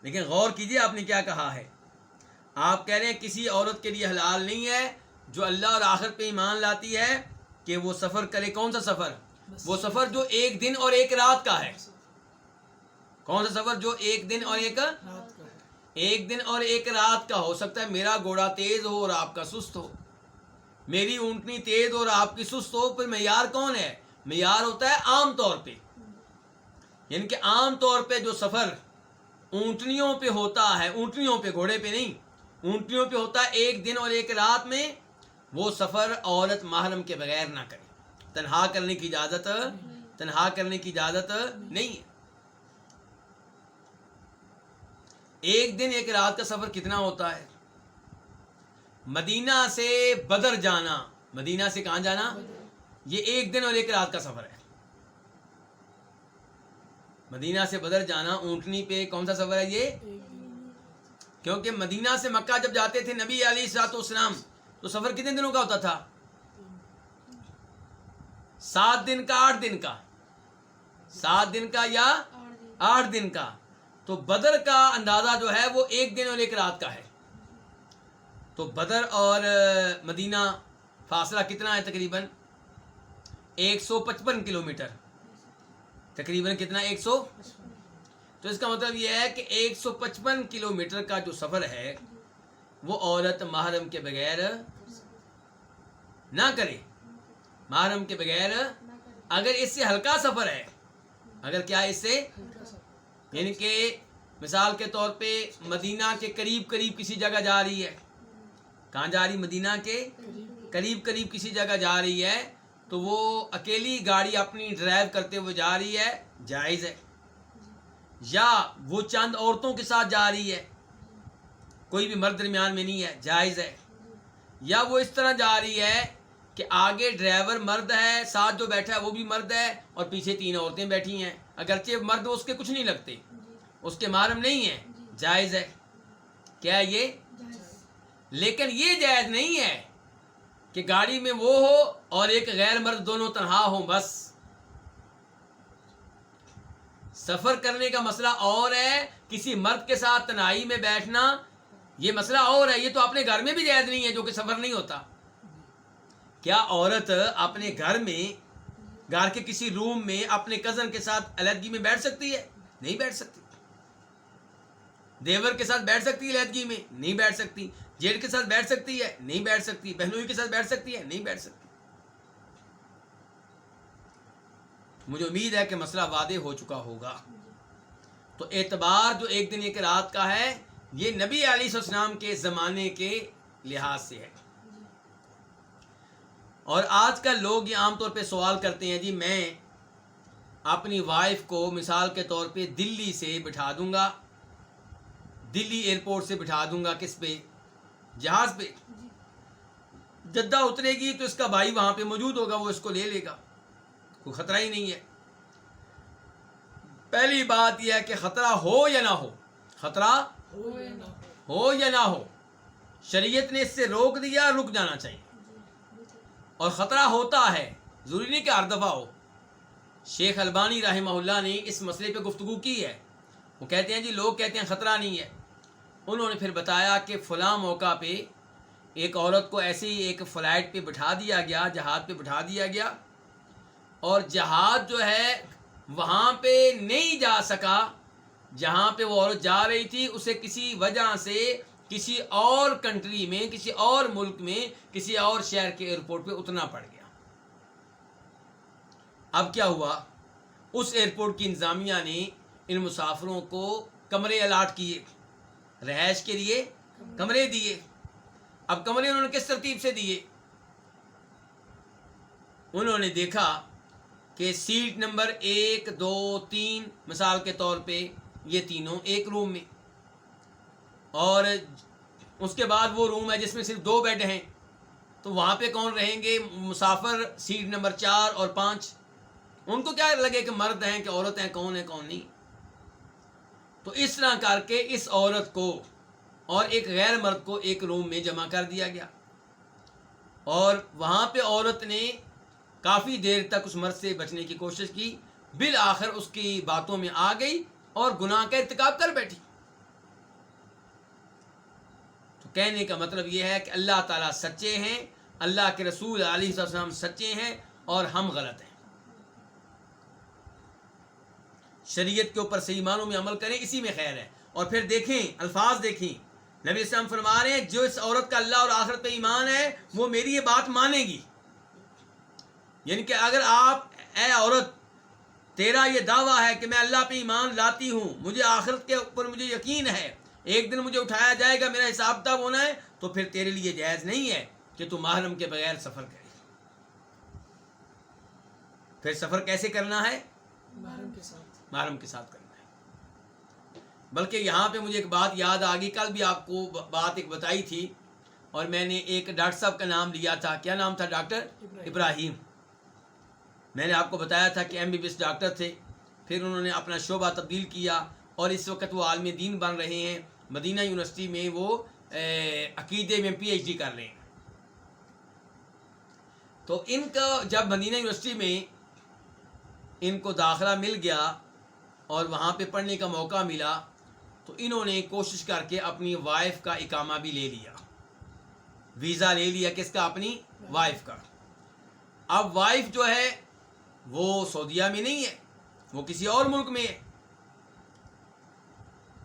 لیکن غور کیجئے آپ نے کیا کہا ہے. آپ کہہ رہے ہیں کسی عورت کے لیے حلال نہیں ہے جو اللہ اور آخرت پہ ایمان لاتی ہے کہ وہ سفر کرے. کون سا سفر؟ وہ سفر جو 1 دن اور 1 رات کا ہے. کون سا سفر جو 1 دن اور 1 رات کا ہو سکتا ہے میرا گھوڑا تیز ہو اور آپ کا سست ہو, میری اونٹنی تیز اور آپ کی سست ہو. پھر معیار کون ہے؟ معیار ہوتا ہے عام طور پہ, یعنی کہ عام طور پہ جو سفر اونٹنیوں پہ ہوتا ہے, اونٹنیوں پہ, گھوڑے پہ نہیں, اونٹنیوں پہ ہوتا ہے 1 دن اور 1 رات میں, وہ سفر عورت محرم کے بغیر نہ کرے. تنہا کرنے کی اجازت نہیں ہے. 1 دن 1 رات کا سفر کتنا ہوتا ہے؟ مدینہ سے بدر جانا, مدینہ سے کہاں جانا, یہ 1 دن اور 1 رات کا سفر ہے. مدینہ سے بدر جانا اونٹنی پہ کون سا سفر ہے یہ؟ کیونکہ مدینہ سے مکہ جب جاتے تھے نبی علیہ السلام تو سفر کتنے دنوں کا ہوتا تھا؟ 7 دن کا, 8 دن کا, 7 دن کا یا 8 دن کا. تو بدر کا اندازہ جو ہے وہ 1 دن اور 1 رات کا ہے. تو بدر اور مدینہ فاصلہ کتنا ہے؟ تقریباً 155 کلومیٹر. تقریباً کتنا؟ 100. تو اس کا مطلب یہ ہے کہ 155 کلومیٹر کا جو سفر ہے وہ عورت محرم کے بغیر نہ کرے. محرم کے بغیر, اگر اس سے ہلکا سفر ہے, اگر کیا اس سے, یعنی کہ مثال کے طور پہ مدینہ کے قریب کسی جگہ جا رہی ہے کہاں جا رہی؟ مدینہ کے قریب قریب کسی جگہ جا رہی ہے تو وہ اکیلی گاڑی اپنی ڈرائیو کرتے ہوئے جا رہی ہے، جائز ہے. یا وہ چند عورتوں کے ساتھ جا رہی ہے، کوئی بھی مرد درمیان میں نہیں ہے، جائز ہے. یا وہ اس طرح جا رہی ہے کہ آگے ڈرائیور مرد ہے، ساتھ جو بیٹھا ہے وہ بھی مرد ہے، اور پیچھے 3 عورتیں بیٹھی ہیں، اگرچہ مرد اس کے کچھ نہیں لگتے، اس کے محرم نہیں ہیں، جائز ہے. کیا ہے یہ؟ لیکن یہ جائز نہیں ہے کہ گاڑی میں وہ ہو اور ایک غیر مرد، دونوں تنہا ہوں بس. سفر کرنے کا مسئلہ اور ہے، کسی مرد کے ساتھ تنہائی میں بیٹھنا یہ مسئلہ اور ہے. یہ تو اپنے گھر میں بھی جائز نہیں ہے جو کہ سفر نہیں ہوتا. کیا عورت اپنے گھر میں، گھر کے کسی روم میں اپنے کزن کے ساتھ علیحدگی میں بیٹھ سکتی ہے؟ نہیں بیٹھ سکتی. دیور کے ساتھ بیٹھ سکتی ہے علیحدگی میں؟ نہیں بیٹھ سکتی. جیٹ کے ساتھ بیٹھ سکتی ہے؟ نہیں بیٹھ سکتی. بہنوئی کے ساتھ بیٹھ سکتی ہے؟ نہیں بیٹھ سکتی. مجھے امید ہے کہ مسئلہ واضح ہو چکا ہوگا. تو اعتبار جو ایک دن ایک رات کا ہے، یہ نبی علیہ السلام کے زمانے کے لحاظ سے ہے. اور آج کل لوگ یہ عام طور پہ سوال کرتے ہیں، جی میں اپنی وائف کو مثال کے طور پہ دلی سے بٹھا دوں گا، دلی ایئرپورٹ سے بٹھا دوں گا، کس پہ؟ جہاز پہ. جدہ اترے گی تو اس کا بھائی وہاں پہ موجود ہوگا، وہ اس کو لے لے گا، کوئی خطرہ ہی نہیں ہے. پہلی بات یہ ہے کہ خطرہ ہو یا نہ ہو، خطرہ ہو یا نہ ہو، شریعت نے اس سے روک دیا، رک جانا چاہیے. اور خطرہ ہوتا ہے، ضروری نہیں کہ ہر دفعہ ہو. شیخ البانی رحمہ اللہ نے اس مسئلے پہ گفتگو کی ہے. وہ کہتے ہیں جی لوگ کہتے ہیں خطرہ نہیں ہے. انہوں نے پھر بتایا کہ فلاں موقع پہ ایک عورت کو ایسے ہی ایک فلائٹ پہ بٹھا دیا گیا، جہاز پہ بٹھا دیا گیا، اور جہاز جو ہے وہاں پہ نہیں جا سکا جہاں پہ وہ عورت جا رہی تھی. اسے کسی وجہ سے کسی اور کنٹری میں، کسی اور ملک میں، کسی اور شہر کے ایئرپورٹ پہ اترنا پڑ گیا. اب کیا ہوا؟ اس ایئرپورٹ کی انتظامیہ نے ان مسافروں کو کمرے الاٹ کیے، رہائش کے لیے کمرے دیے. اب کمرے انہوں نے کس ترتیب سے دیے؟ انہوں نے دیکھا کہ سیٹ نمبر 1 2 3 مثال کے طور پہ یہ تینوں ایک روم میں، اور اس کے بعد وہ روم ہے جس میں صرف 2 بیڈ ہیں، تو وہاں پہ کون رہیں گے؟ مسافر سیٹ نمبر 4 اور 5. ان کو کیا لگے کہ مرد ہیں کہ عورت ہیں، کون ہے کون نہیں. تو اس طرح کر کے اس عورت کو اور ایک غیر مرد کو ایک روم میں جمع کر دیا گیا، اور وہاں پہ عورت نے کافی دیر تک اس مرد سے بچنے کی کوشش کی. بالآخر اس کی باتوں میں آ گئی اور گناہ کا ارتکاب کر بیٹھی. تو کہنے کا مطلب یہ ہے کہ اللہ تعالیٰ سچے ہیں، اللہ کے رسول علیہ السلام سچے ہیں، اور ہم غلط ہیں. شریعت کے اوپر صحیح معنوں میں عمل کریں، اسی میں خیر ہے. اور پھر دیکھیں الفاظ، دیکھیں نبی اسلام فرما رہے ہیں جو اس عورت کا اللہ اور آخرت پہ ایمان ہے وہ میری یہ بات مانے گی. یعنی کہ اگر آپ، اے عورت تیرا یہ دعویٰ ہے کہ میں اللہ پہ ایمان لاتی ہوں، مجھے آخرت کے اوپر مجھے یقین ہے، ایک دن مجھے اٹھایا جائے گا، میرا حساب کتاب ہونا ہے، تو پھر تیرے لیے جائز نہیں ہے کہ تو محرم کے بغیر سفر کرے. پھر سفر کیسے کرنا ہے؟ محرم کے ساتھ کرنا ہے. بلکہ یہاں پہ مجھے ایک بات یاد آ گئی، کل بھی آپ کو بات ایک بتائی تھی، اور میں نے ایک ڈاکٹر صاحب کا نام لیا تھا. کیا نام تھا؟ Doctor Ebrahim. میں نے آپ کو بتایا تھا کہ MBBS ڈاکٹر تھے، پھر انہوں نے اپنا شعبہ تبدیل کیا، اور اس وقت وہ عالم دین بن رہے ہیں. مدینہ یونیورسٹی میں وہ عقیدے میں PhD کر رہے ہیں. تو ان کا جب مدینہ یونیورسٹی میں ان کو داخلہ مل گیا اور وہاں پہ پڑھنے کا موقع ملا، تو انہوں نے کوشش کر کے اپنی وائف کا اقامہ بھی لے لیا، ویزا لے لیا. کس کا؟ اپنی وائف کا. اب وائف جو ہے وہ سعودیہ میں نہیں ہے، وہ کسی اور ملک میں ہے.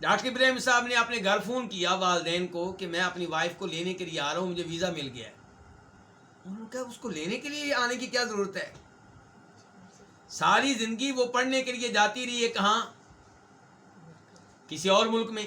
ڈاکٹر ابراہیم صاحب نے اپنے گھر فون کیا والدین کو کہ میں اپنی وائف کو لینے کے لیے آ رہا ہوں، مجھے ویزا مل گیا ہے. انہوں نے کہا اس کو لینے کے لیے آنے کی کیا ضرورت ہے؟ ساری زندگی وہ پڑھنے کے لیے جاتی رہی ہے، کہاں؟ کسی اور ملک میں.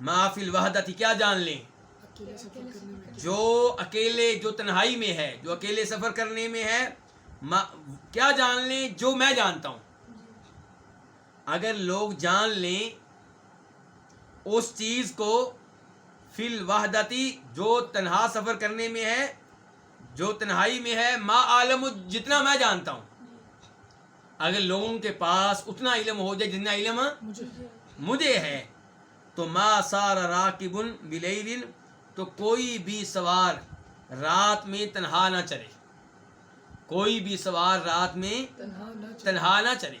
ما فی الوحدت کیا جان لیں؟ جو اکیلے جو تنہائی میں ہے، جو اکیلے سفر کرنے میں ہے، کیا جان لیں؟ جو میں جانتا ہوں. اگر لوگ جان لیں اس چیز کو فی الوحدتی جو تنہا سفر کرنے میں ہے، جو تنہائی میں ہے، ما عالم جتنا میں جانتا ہوں. اگر لوگوں کے پاس اتنا علم ہو جائے جتنا علم مجھے ہے، تو ما سار راکب بلیل، تو کوئی بھی سوار رات میں تنہا نہ چلے، کوئی بھی سوار رات میں تنہا نہ چلے.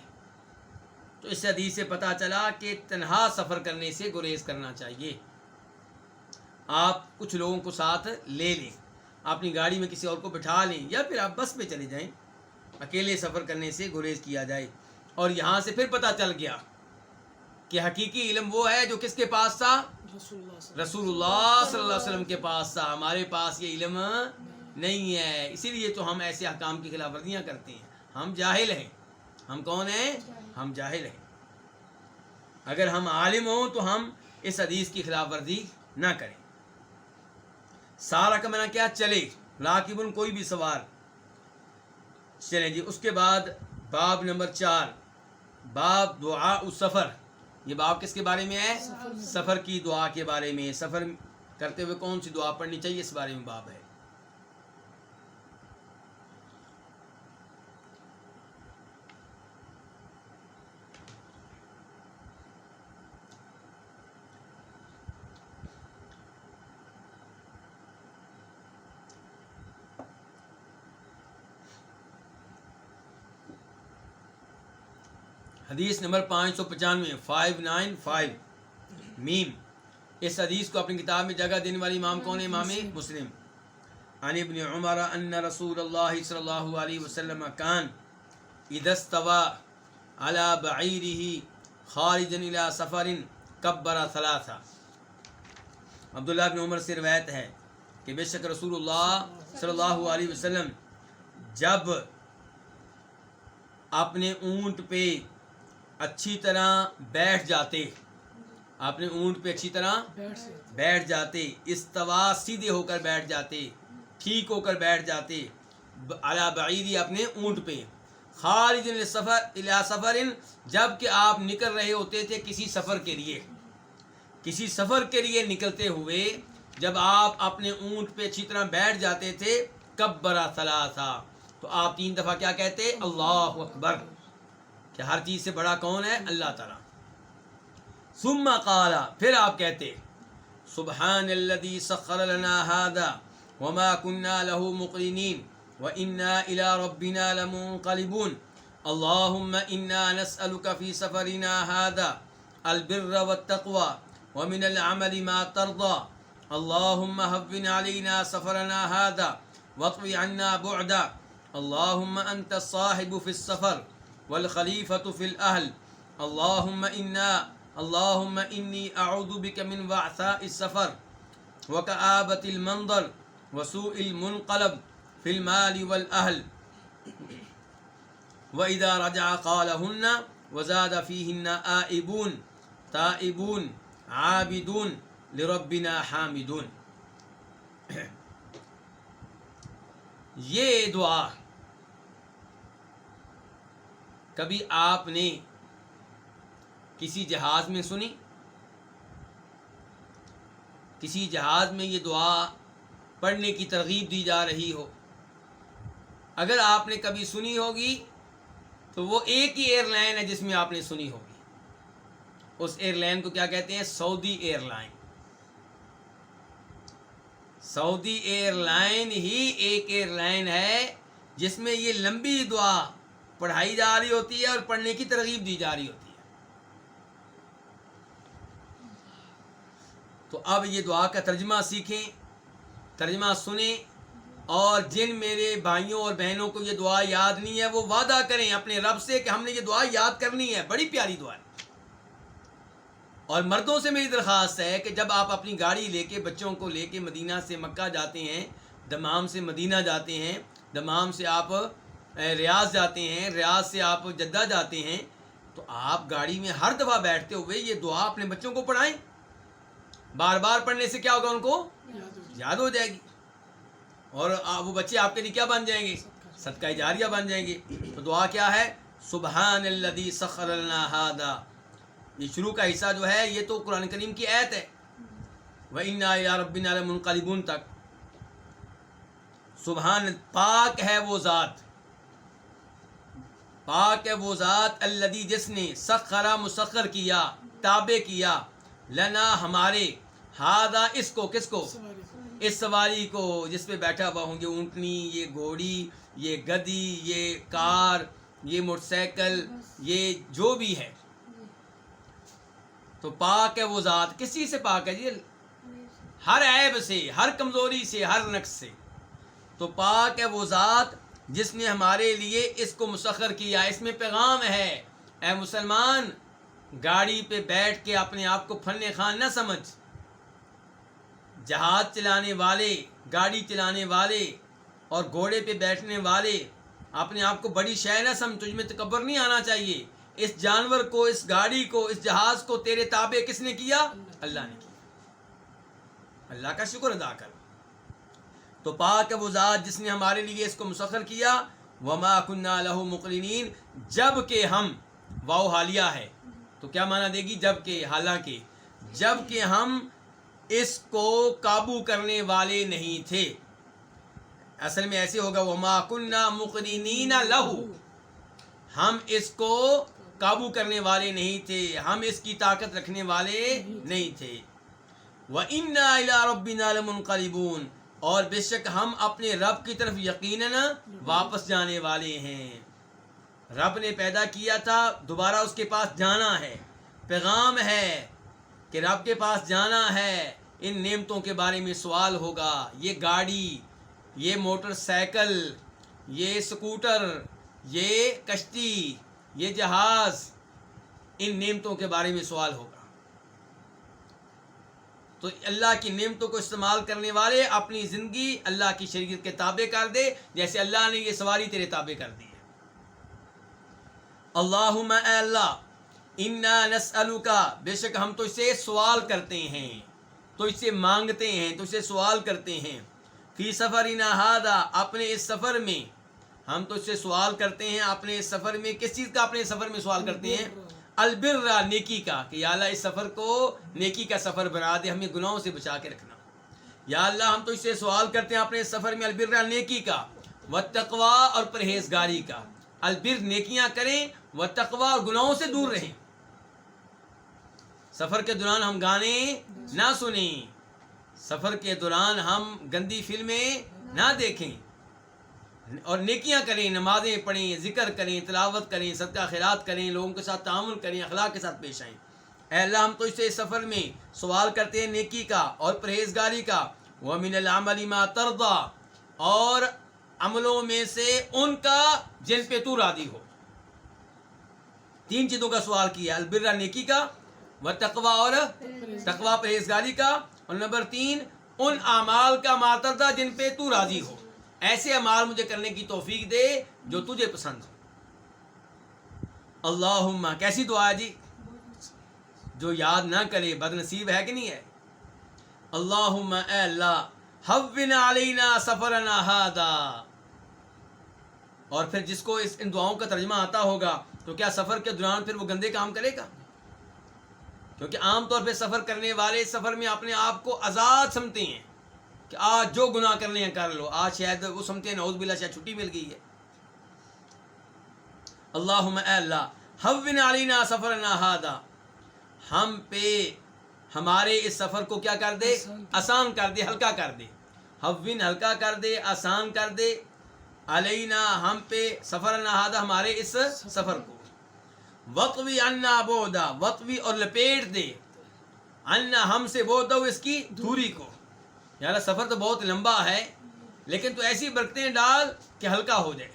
تو اس حدیث سے پتہ چلا کہ تنہا سفر کرنے سے گریز کرنا چاہیے. آپ کچھ لوگوں کو ساتھ لے لیں، اپنی گاڑی میں کسی اور کو بٹھا لیں، یا پھر آپ بس پہ چلے جائیں. اکیلے سفر کرنے سے گریز کیا جائے. اور یہاں سے پھر پتہ چل گیا کہ حقیقی علم وہ ہے جو کس کے پاس تھا؟ رسول اللہ صلی اللہ علیہ وسلم کے پاس تھا. ہمارے پاس یہ علم نہیں ہے، اسی لیے تو ہم ایسے احکام کی خلاف ورزیاں کرتے ہیں. ہم جاہل ہیں. ہم کون ہیں؟ ہم جاہل ہیں. اگر ہم عالم ہوں تو ہم اس حدیث کی خلاف ورزی نہ کریں. سارا کا معنی کیا؟ چلے. راکبن کوئی بھی سوار. چلیں جی. اس کے بعد باب نمبر 4، باب دعاء السفر. یہ باب کس کے بارے میں ہے؟ سفر کی دعا کے بارے میں. سفر کرتے ہوئے کون سی دعا پڑھنی چاہیے، اس بارے میں باب ہے. حدیث نمبر 595 595 میم. اس حدیث کو اپنی کتاب میں جگہ دینے والی امام کون ہے؟ امام مسلم. عن ابن عمر ان رسول اللہ صلی اللہ علیہ وسلم کان اذا استوى على بعیرہ خارجا الى سفر کبر ثلاثا. عبداللہ بن عمر سے روایت ہے کہ بے شک رسول اللہ صلی اللہ علیہ وسلم جب اپنے اونٹ پہ اچھی طرح بیٹھ جاتے، اپنے اونٹ پہ اچھی طرح بیٹھ جاتے، استوا سیدھے ہو کر بیٹھ جاتے، ٹھیک ہو کر بیٹھ جاتے، علی بعیری اپنے اونٹ پہ، خارج الی سفر جب کہ آپ نکل رہے ہوتے تھے کسی سفر کے لیے. کسی سفر کے لیے نکلتے ہوئے جب آپ اپنے اونٹ پہ اچھی طرح بیٹھ جاتے تھے، کبر ثلاثا، تو آپ 3 دفعہ کیا کہتے؟ اللہ اکبر، کہ ہر چیز سے بڑا کون ہے؟ اللہ تعالیٰ. ثم قال، پھر آپ کہتے سبحان الذي سخر لنا هذا وما كنا له مقرنين وإنا إلى ربنا لمنقلبون اللهم إنا نسألك في سفرنا هذا البر والتقوى ومن العمل ما ترضى اللهم هون علينا سفرنا هذا واطوي عنا بعدا اللهم أنت الصاحب في السفر والخلیفۃ فی الاہل اللہم انی اعوذ بک من وعثاء السفر وکآبۃ المنظر وسوء المنقلب فی المال والاہل. وإذا رجع قالهن وزاد فیہن آئبون تائبون عابدون لربنا حامدون. یہ دعا کبھی آپ نے کسی جہاز میں سنی؟ کسی جہاز میں یہ دعا پڑھنے کی ترغیب دی جا رہی ہو؟ اگر آپ نے کبھی سنی ہوگی تو وہ ایک ہی ایئر لائن ہے جس میں آپ نے سنی ہوگی. اس ایئر لائن کو کیا کہتے ہیں؟ سعودی ایئر لائن. سعودی ایئر لائن ہی ایک ایئر لائن ہے جس میں یہ لمبی دعا پڑھائی جا رہی ہوتی ہے اور پڑھنے کی ترغیب دی جا رہی ہوتی ہے. تو اب یہ دعا کا ترجمہ سیکھیں، ترجمہ سنیں، اور جن میرے بھائیوں اور بہنوں کو یہ دعا یاد نہیں ہے وہ وعدہ کریں اپنے رب سے کہ ہم نے یہ دعا یاد کرنی ہے. بڑی پیاری دعا ہے. اور مردوں سے میری درخواست ہے کہ جب آپ اپنی گاڑی لے کے بچوں کو لے کے مدینہ سے مکہ جاتے ہیں، دمام سے مدینہ جاتے ہیں، دمام سے آپ ریاض جاتے ہیں، ریاض سے آپ جدہ جاتے ہیں، تو آپ گاڑی میں ہر دفعہ بیٹھتے ہوئے یہ دعا اپنے بچوں کو پڑھائیں. بار بار پڑھنے سے کیا ہوگا؟ ان کو یاد ہو جائے گی، اور وہ بچے آپ کے لیے کیا بن جائیں گے؟ صدقہ جاریہ بن جائیں گے۔ تو دعا کیا ہے؟ سبحان الذی سخر لنا ھذا، یہ شروع کا حصہ جو ہے یہ تو قرآن کریم کی آیت ہے، وَإِنَّا إِلَىٰ رَبِّنَا لَمُنقَلِبُونَ تک۔ سبحان، پاک ہے وہ ذات، پاک ہے وہ ذات، الذی جس نے، سخرا مسخر کیا، تابع کیا، لنا ہمارے، ھذا اس کو، کس کو؟ اس سواری کو جس پہ بیٹھا ہوا ہوں گے، اونٹنی، یہ گھوڑی، یہ گدی، یہ کار، یہ موٹر سائیکل، یہ جو بھی ہے، تو پاک ہے وہ ذات، کس چیز سے پاک ہے جی؟ ہر عیب سے، ہر کمزوری سے، ہر نقص سے۔ تو پاک ہے وہ ذات جس نے ہمارے لیے اس کو مسخر کیا۔ اس میں پیغام ہے، اے مسلمان، گاڑی پہ بیٹھ کے اپنے آپ کو فن خان نہ سمجھ، جہاز چلانے والے، گاڑی چلانے والے اور گھوڑے پہ بیٹھنے والے اپنے آپ کو بڑی شے نہ سمجھ، تجھ میں تکبر نہیں آنا چاہیے۔ اس جانور کو، اس گاڑی کو، اس جہاز کو تیرے تابع کس نے کیا؟ اللہ نے کیا۔ اللہ کا شکر ادا کر۔ تو پاک ہے وہ ذات جس نے ہمارے لیے اس کو مسخر کیا، وما كنا له مقرنین، جب کہ ہم، واو حالیہ ہے تو کیا معنی دے گی؟ جب کہ، حالانکہ، جب کہ ہم اس کو قابو کرنے والے نہیں تھے۔ اصل میں ایسے ہوگا، وما كنا مقرنین له، ہم اس کو قابو کرنے والے نہیں تھے، ہم اس کی طاقت رکھنے والے نہیں تھے۔ وَإِنَّا إِلَىٰ رَبِّنَا لَمُنقَلِبُونَ، اور بے شک ہم اپنے رب کی طرف یقیناً واپس جانے والے ہیں۔ رب نے پیدا کیا تھا، دوبارہ اس کے پاس جانا ہے۔ پیغام ہے کہ رب کے پاس جانا ہے، ان نعمتوں کے بارے میں سوال ہوگا۔ یہ گاڑی، یہ موٹر سائیکل، یہ سکوٹر، یہ کشتی، یہ جہاز، ان نعمتوں کے بارے میں سوال ہوگا۔ تو اللہ کی نعمتوں کو استعمال کرنے والے اپنی زندگی اللہ کی شریعت کے تابع کر دے، جیسے اللہ نے یہ سواری تیرے تابع کر دی ہے۔ اللہم، اے اللہ، انا نسألک، بے شک ہم تجھ سے سوال کرتے ہیں، تجھ سے مانگتے ہیں، تجھ سے سوال کرتے ہیں، فی سفرنا ھذا، اپنے اس سفر میں، ہم تجھ سے سوال کرتے ہیں اپنے اس سفر میں۔ کس چیز کا اپنے سفر میں سوال کرتے ہیں؟ البر، نیکی کا، کہ یا اللہ اس سفر کو نیکی کا سفر بنا دے، ہمیں گناہوں سے بچا کے رکھنا۔ یا اللہ ہم تجھ سے سوال کرتے ہیں اپنے اس سفر میں البر، نیکی کا، والتقوی، اور پرہیزگاری کا۔ البر، نیکیاں کریں، والتقوی، اور گناہوں سے دور رہیں۔ سفر کے دوران ہم گانے نہ سنیں، سفر کے دوران ہم گندی فلمیں نہ دیکھیں، اور نیکیاں کریں، نمازیں پڑھیں، ذکر کریں، تلاوت کریں، صدقہ خیرات کریں، لوگوں کے ساتھ تعامل کریں، اخلاق کے ساتھ پیش آئیں۔ اے اللہ ہم تو اس سے اس سفر میں سوال کرتے ہیں نیکی کا اور پرہیزگاری کا، وَمِنَ الْعَمَلِ مَا تَرْضَىٰ، اور عملوں میں سے ان کا جن پہ تو راضی ہو۔ تین چیزوں کا سوال کیا، البر، نیکی کا، والتقوی، اور تقوی پرہیزگاری کا، اور نمبر 3 ان اعمال کا ما ترضیٰ جن پہ تو راضی ہو۔ ایسے اعمال مجھے کرنے کی توفیق دے جو تجھے پسند ہو۔ اللہم، کیسی دعا ہے جی، جو یاد نہ کرے بد نصیب ہے کہ نہیں ہے۔ اللہم، اے اللہ، ہون علینا سفرنا ھذا، اور پھر جس کو ان دعاؤں کا ترجمہ آتا ہوگا تو کیا سفر کے دوران پھر وہ گندے کام کرے گا؟ کیونکہ عام طور پہ سفر کرنے والے سفر میں اپنے آپ کو آزاد سمجھتے ہیں کہ آج جو گناہ کرنے ہیں کر لو، آج شاید وہ سمجھتے ہیں نعوذ باللہ شاید چھٹی مل گئی ہے۔ اللہم، اے اللہ، ہون علینا سفرنا ھذا، ہم پہ ہمارے اس سفر کو کیا کر دے؟ آسان کر دے، ہلکا کر دے۔ ہون، ہلکا کر دے، آسان کر دے، علینا، ہم پہ، سفرنا ھذا، ہمارے اس سفر کو، وطوی عنا بعدا، وطوی، اور لپیٹ دے، عنا، ہم سے، بعدا، اس کی دوری کو۔ یار سفر تو بہت لمبا ہے لیکن تو ایسی برکتیں ڈال کہ ہلکا ہو جائے۔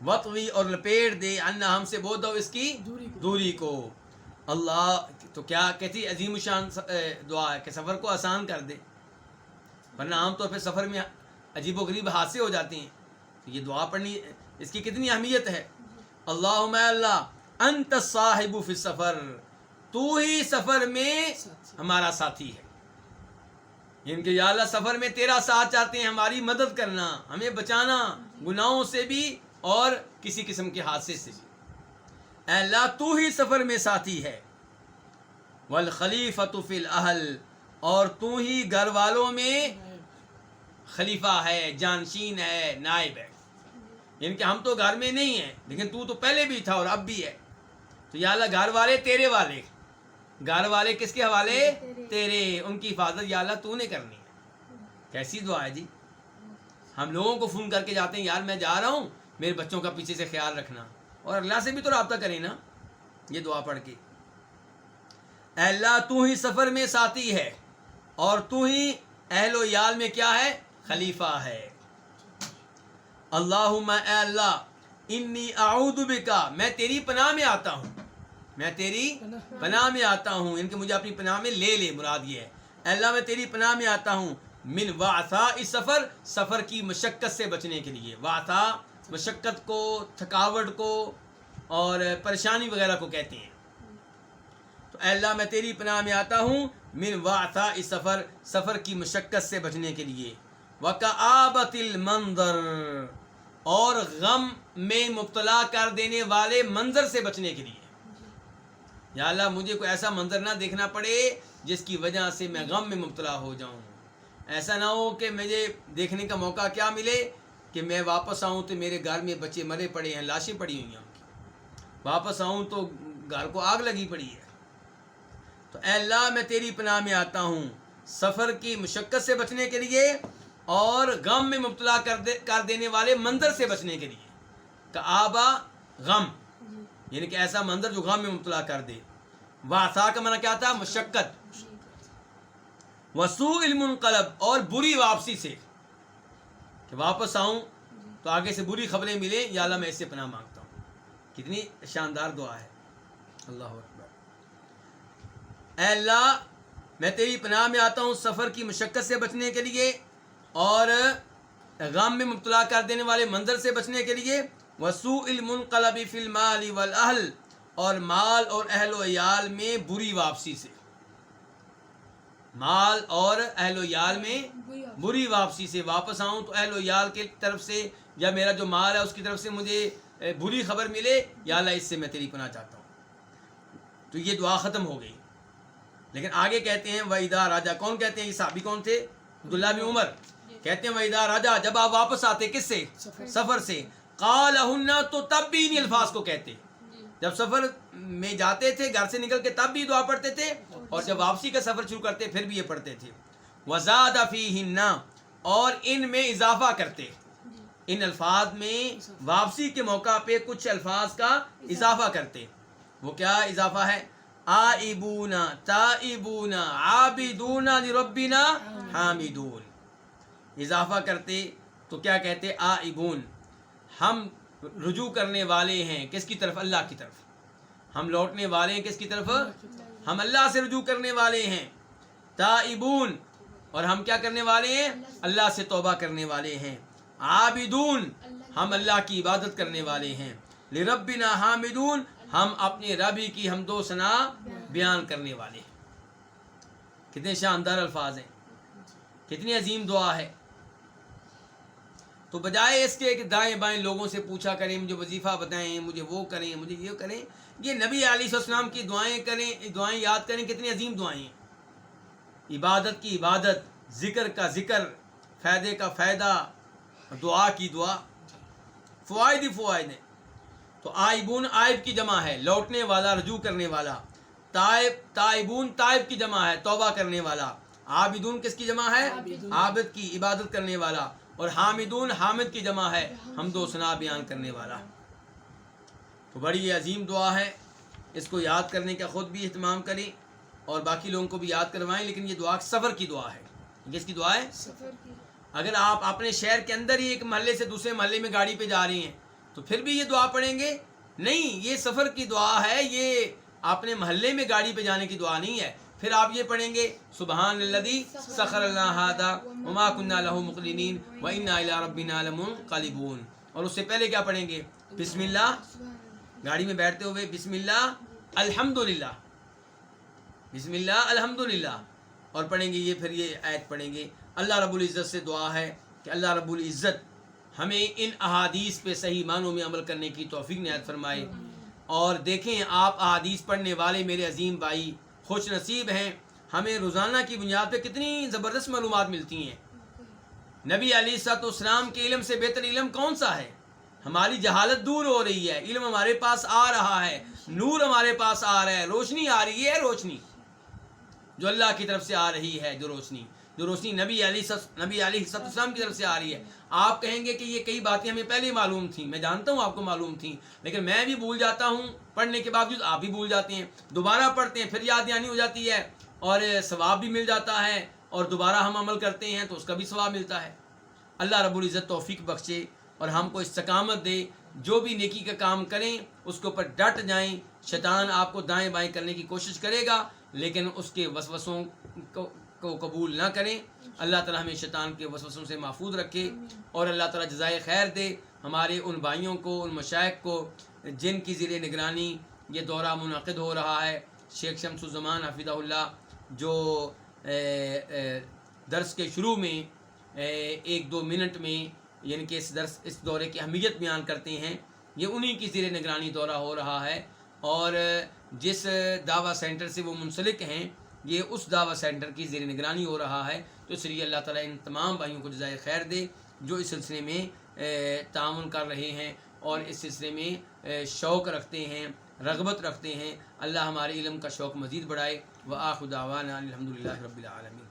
وطوی، اور لپیٹ دے، عنا، ہم سے، بعدا، اس کی دوری کو۔ اللہ تو کیا کہتی عظیم شان دعا ہے کہ سفر کو آسان کر دے، ورنہ عام طور پہ سفر میں عجیب و غریب حادثے ہو جاتے ہیں۔ تو یہ دعا پڑھنی، اس کی کتنی اہمیت ہے۔ اللہم، اے اللہ، انت الصاحب فی السفر، تو ہی سفر میں ہمارا ساتھی ہے، ان کے یا اللہ سفر میں تیرا ساتھ چاہتے ہیں، ہماری مدد کرنا، ہمیں بچانا گناہوں سے بھی اور کسی قسم کے حادثے سے بھی۔ اے اللہ تو ہی سفر میں ساتھی ہے، والخلیفۃ فی الاہل، اور تو ہی گھر والوں میں خلیفہ ہے، جانشین ہے، نائب ہے، یعنی کہ ہم تو گھر میں نہیں ہیں لیکن تو پہلے بھی تھا اور اب بھی ہے، تو یا اللہ گھر والے تیرے والے، گھر والے کس کے حوالے؟ تیرے، ان کی حفاظت یا اللہ تو نے کرنی ہے۔ کیسی دعا ہے جی؟ ہم لوگوں کو فون کر کے جاتے ہیں یار میں جا رہا ہوں، میرے بچوں کا پیچھے سے خیال رکھنا، اور اللہ سے بھی تو رابطہ کریں نا یہ دعا پڑھ کے۔ اے اللہ تو ہی سفر میں ساتھی ہے اور تو ہی اہل و یال میں کیا ہے؟ خلیفہ ہے۔ اللہم اے اللہ انی اعوذ بکا، میں تیری پناہ میں آتا ہوں، میں تیری پناہ میں آتا ہوں، ان کے مجھے اپنی پناہ میں لے لے، مراد یہ ہے اے اللہ میں تیری پناہ میں آتا ہوں، من وعثاء سفر، سفر کی مشقت سے بچنے کے لیے، وعثاء مشقت کو، تھکاوٹ کو اور پریشانی وغیرہ کو کہتے ہیں، تو اے اللہ میں تیری پناہ میں آتا ہوں من وعثاء سفر، سفر کی مشقت سے بچنے کے لیے، وکآبۃ المنظر، اور غم میں مبتلا کر دینے والے منظر سے بچنے کے لیے، یا اللہ مجھے کوئی ایسا منظر نہ دیکھنا پڑے جس کی وجہ سے میں غم میں مبتلا ہو جاؤں، ایسا نہ ہو کہ مجھے دیکھنے کا موقع کیا ملے کہ میں واپس آؤں تو میرے گھر میں بچے مرے پڑے ہیں، لاشیں پڑی ہوئی ہیں ان کی، واپس آؤں تو گھر کو آگ لگی پڑی ہے، تو اے اللہ میں تیری پناہ میں آتا ہوں سفر کی مشقت سے بچنے کے لیے اور غم میں مبتلا کر دینے والے منظر سے بچنے کے لیے، کآبہ غم، یعنی کہ ایسا منظر جو غم میں مبتلا کر دے، وعثاء کا معنی کیا تھا؟ مشقت، وسوء المنقلب، اور بری واپسی سے، کہ واپس آؤں تو آگے سے بری خبریں ملیں، یا اللہ میں اس سے پناہ مانگتا ہوں۔ کتنی شاندار دعا ہے، اللہ اکبر۔ اے اللہ میں تیری پناہ میں آتا ہوں سفر کی مشقت سے بچنے کے لیے اور غم میں مبتلا کر دینے والے منظر سے بچنے کے لیے، وسوء المنقلب فی المال والاہل، اور مال اور اہل و عیال میں بری واپسی سے، مال اور اہل و عیال میں بری واپسی سے، واپس آؤں تو اہل و عیال کی طرف سے یا میرا جو مال ہے اس کی طرف سے مجھے بری خبر ملے، یا اللہ اس سے میں تیری پناہ چاہتا ہوں۔ تو یہ دعا ختم ہو گئی، لیکن آگے کہتے ہیں وَإِذَا راجا، کون کہتے ہیں؟ یہ صحابی کون تھے؟ عبداللہ بن عمر کہتے ہیں وَإِذَا راجا، جب آپ واپس آتے کس سے؟ سفر سے، قَالَهُنَّ، تو تب بھی ان الفاظ کو کہتے، جب سفر میں جاتے تھے گھر سے نکل کے تب بھی دعا پڑھتے تھے، اور جب واپسی کا سفر شروع کرتے پھر بھی یہ پڑھتے تھے، وَزَادَ فِيهِنَّ، اور ان میں اضافہ کرتے، ان الفاظ میں واپسی کے موقع پہ کچھ الفاظ کا اضافہ کرتے، وہ کیا اضافہ ہے؟ آئبون تائبون عابدون لربنا حامدون، اضافہ کرتے تو کیا کہتے؟ آئبون، ہم رجوع کرنے والے ہیں کس کی طرف؟ اللہ کی طرف، ہم لوٹنے والے ہیں کس کی طرف؟ ہم اللہ سے رجوع کرنے والے ہیں، تائبون، اور ہم کیا کرنے والے ہیں؟ اللہ سے توبہ کرنے والے ہیں، عابدون، ہم اللہ کی عبادت کرنے والے ہیں، لربنا حامدون، ہم اپنے رب کی حمد و ثنا بیان کرنے والے ہیں۔ کتنے شاندار الفاظ ہیں، کتنی عظیم دعا ہے۔ تو بجائے اس کے کہ دائیں بائیں لوگوں سے پوچھا کریں مجھے وظیفہ بتائیں، مجھے وہ کریں، مجھے یہ کریں، یہ نبی علیہ السلام کی دعائیں کریں، دعائیں یاد کریں، کتنی عظیم دعائیں ہیں، عبادت کی عبادت، ذکر کا ذکر، فائدے کا فائدہ، دعا کی دعا، فوائد ہی فوائد ہیں۔ تو آئبون آئب کی جمع ہے، لوٹنے والا، رجوع کرنے والا، تائبون تائب کی جمع ہے، توبہ کرنے والا، عابدون کس کی جمع ہے؟ عابد کی، عبادت کرنے والا، اور حامدون حامد کی جمع ہے، حمد و ثنا بیان کرنے والا۔ تو بڑی عظیم دعا ہے، اس کو یاد کرنے کا خود بھی اہتمام کریں اور باقی لوگوں کو بھی یاد کروائیں، لیکن یہ دعا سفر کی دعا ہے۔ کس کی دعا ہے؟ سفر کی۔ اگر آپ اپنے شہر کے اندر ہی ایک محلے سے دوسرے محلے میں گاڑی پہ جا رہی ہیں تو پھر بھی یہ دعا پڑھیں گے؟ نہیں، یہ سفر کی دعا ہے، یہ اپنے محلے میں گاڑی پہ جانے کی دعا نہیں ہے۔ پھر آپ یہ پڑھیں گے سبحان الذی سخر لنا ھذا وما كنا له مقرنین وانا الی ربنا لمنقلبون، اور اس سے پہلے کیا پڑھیں گے؟ بسم اللہ، گاڑی میں بیٹھتے ہوئے بسم اللہ الحمدللہ، بسم اللہ الحمدللہ اور پڑھیں گے یہ، پھر یہ آیت پڑھیں گے۔ اللہ رب العزت سے دعا ہے کہ اللہ رب العزت ہمیں ان احادیث پہ صحیح معنوں میں عمل کرنے کی توفیق عنایت فرمائے۔ اور دیکھیں آپ احادیث پڑھنے والے میرے عظیم بھائی خوش نصیب ہیں، ہمیں روزانہ کی بنیاد پہ کتنی زبردست معلومات ملتی ہیں۔ نبی علیہ الصلوۃ والسلام کے علم سے بہتر علم کون سا ہے؟ ہماری جہالت دور ہو رہی ہے، علم ہمارے پاس آ رہا ہے، نور ہمارے پاس آ رہا ہے، روشنی آ رہی ہے، روشنی جو اللہ کی طرف سے آ رہی ہے، جو روشنی نبی علیہ السلام کی طرف سے آ رہی ہے۔ آپ کہیں گے کہ یہ کئی باتیں ہمیں پہلے معلوم تھیں، میں جانتا ہوں آپ کو معلوم تھیں، لیکن میں بھی بھول جاتا ہوں، پڑھنے کے باوجود آپ بھی بھول جاتے ہیں، دوبارہ پڑھتے ہیں پھر یاد دہانی ہو جاتی ہے اور ثواب بھی مل جاتا ہے، اور دوبارہ ہم عمل کرتے ہیں تو اس کا بھی ثواب ملتا ہے۔ اللہ رب العزت توفیق بخشے اور ہم کو استقامت دے، جو بھی نیکی کا کام کریں اس کے اوپر ڈٹ جائیں۔ شیطان آپ کو دائیں بائیں کرنے کی کوشش کرے گا، لیکن اس کے وسوسوں کو قبول نہ کریں۔ اللہ تعالیٰ ہمیں شیطان کے وسوسوں سے محفوظ رکھے، اور اللہ تعالیٰ جزائے خیر دے ہمارے ان بھائیوں کو، ان مشائخ کو جن کی زیر نگرانی یہ دورہ منعقد ہو رہا ہے۔ شیخ شمس الزمان حفظہ اللہ جو درس کے شروع میں 1-2 منٹ میں یعنی کہ اس دورے کی اہمیت بیان کرتے ہیں، یہ انہی کی زیر نگرانی دورہ ہو رہا ہے، اور جس دعویٰ سینٹر سے وہ منسلک ہیں یہ اس دعویٰ سینٹر کی زیر نگرانی ہو رہا ہے۔ تو اس لیے اللہ تعالیٰ ان تمام بھائیوں کو جزائے خیر دے جو اس سلسلے میں تعاون کر رہے ہیں اور اس سلسلے میں شوق رکھتے ہیں، رغبت رکھتے ہیں۔ اللہ ہمارے علم کا شوق مزید بڑھائے۔ وآخر دعوانا الحمدللہ رب العالمین۔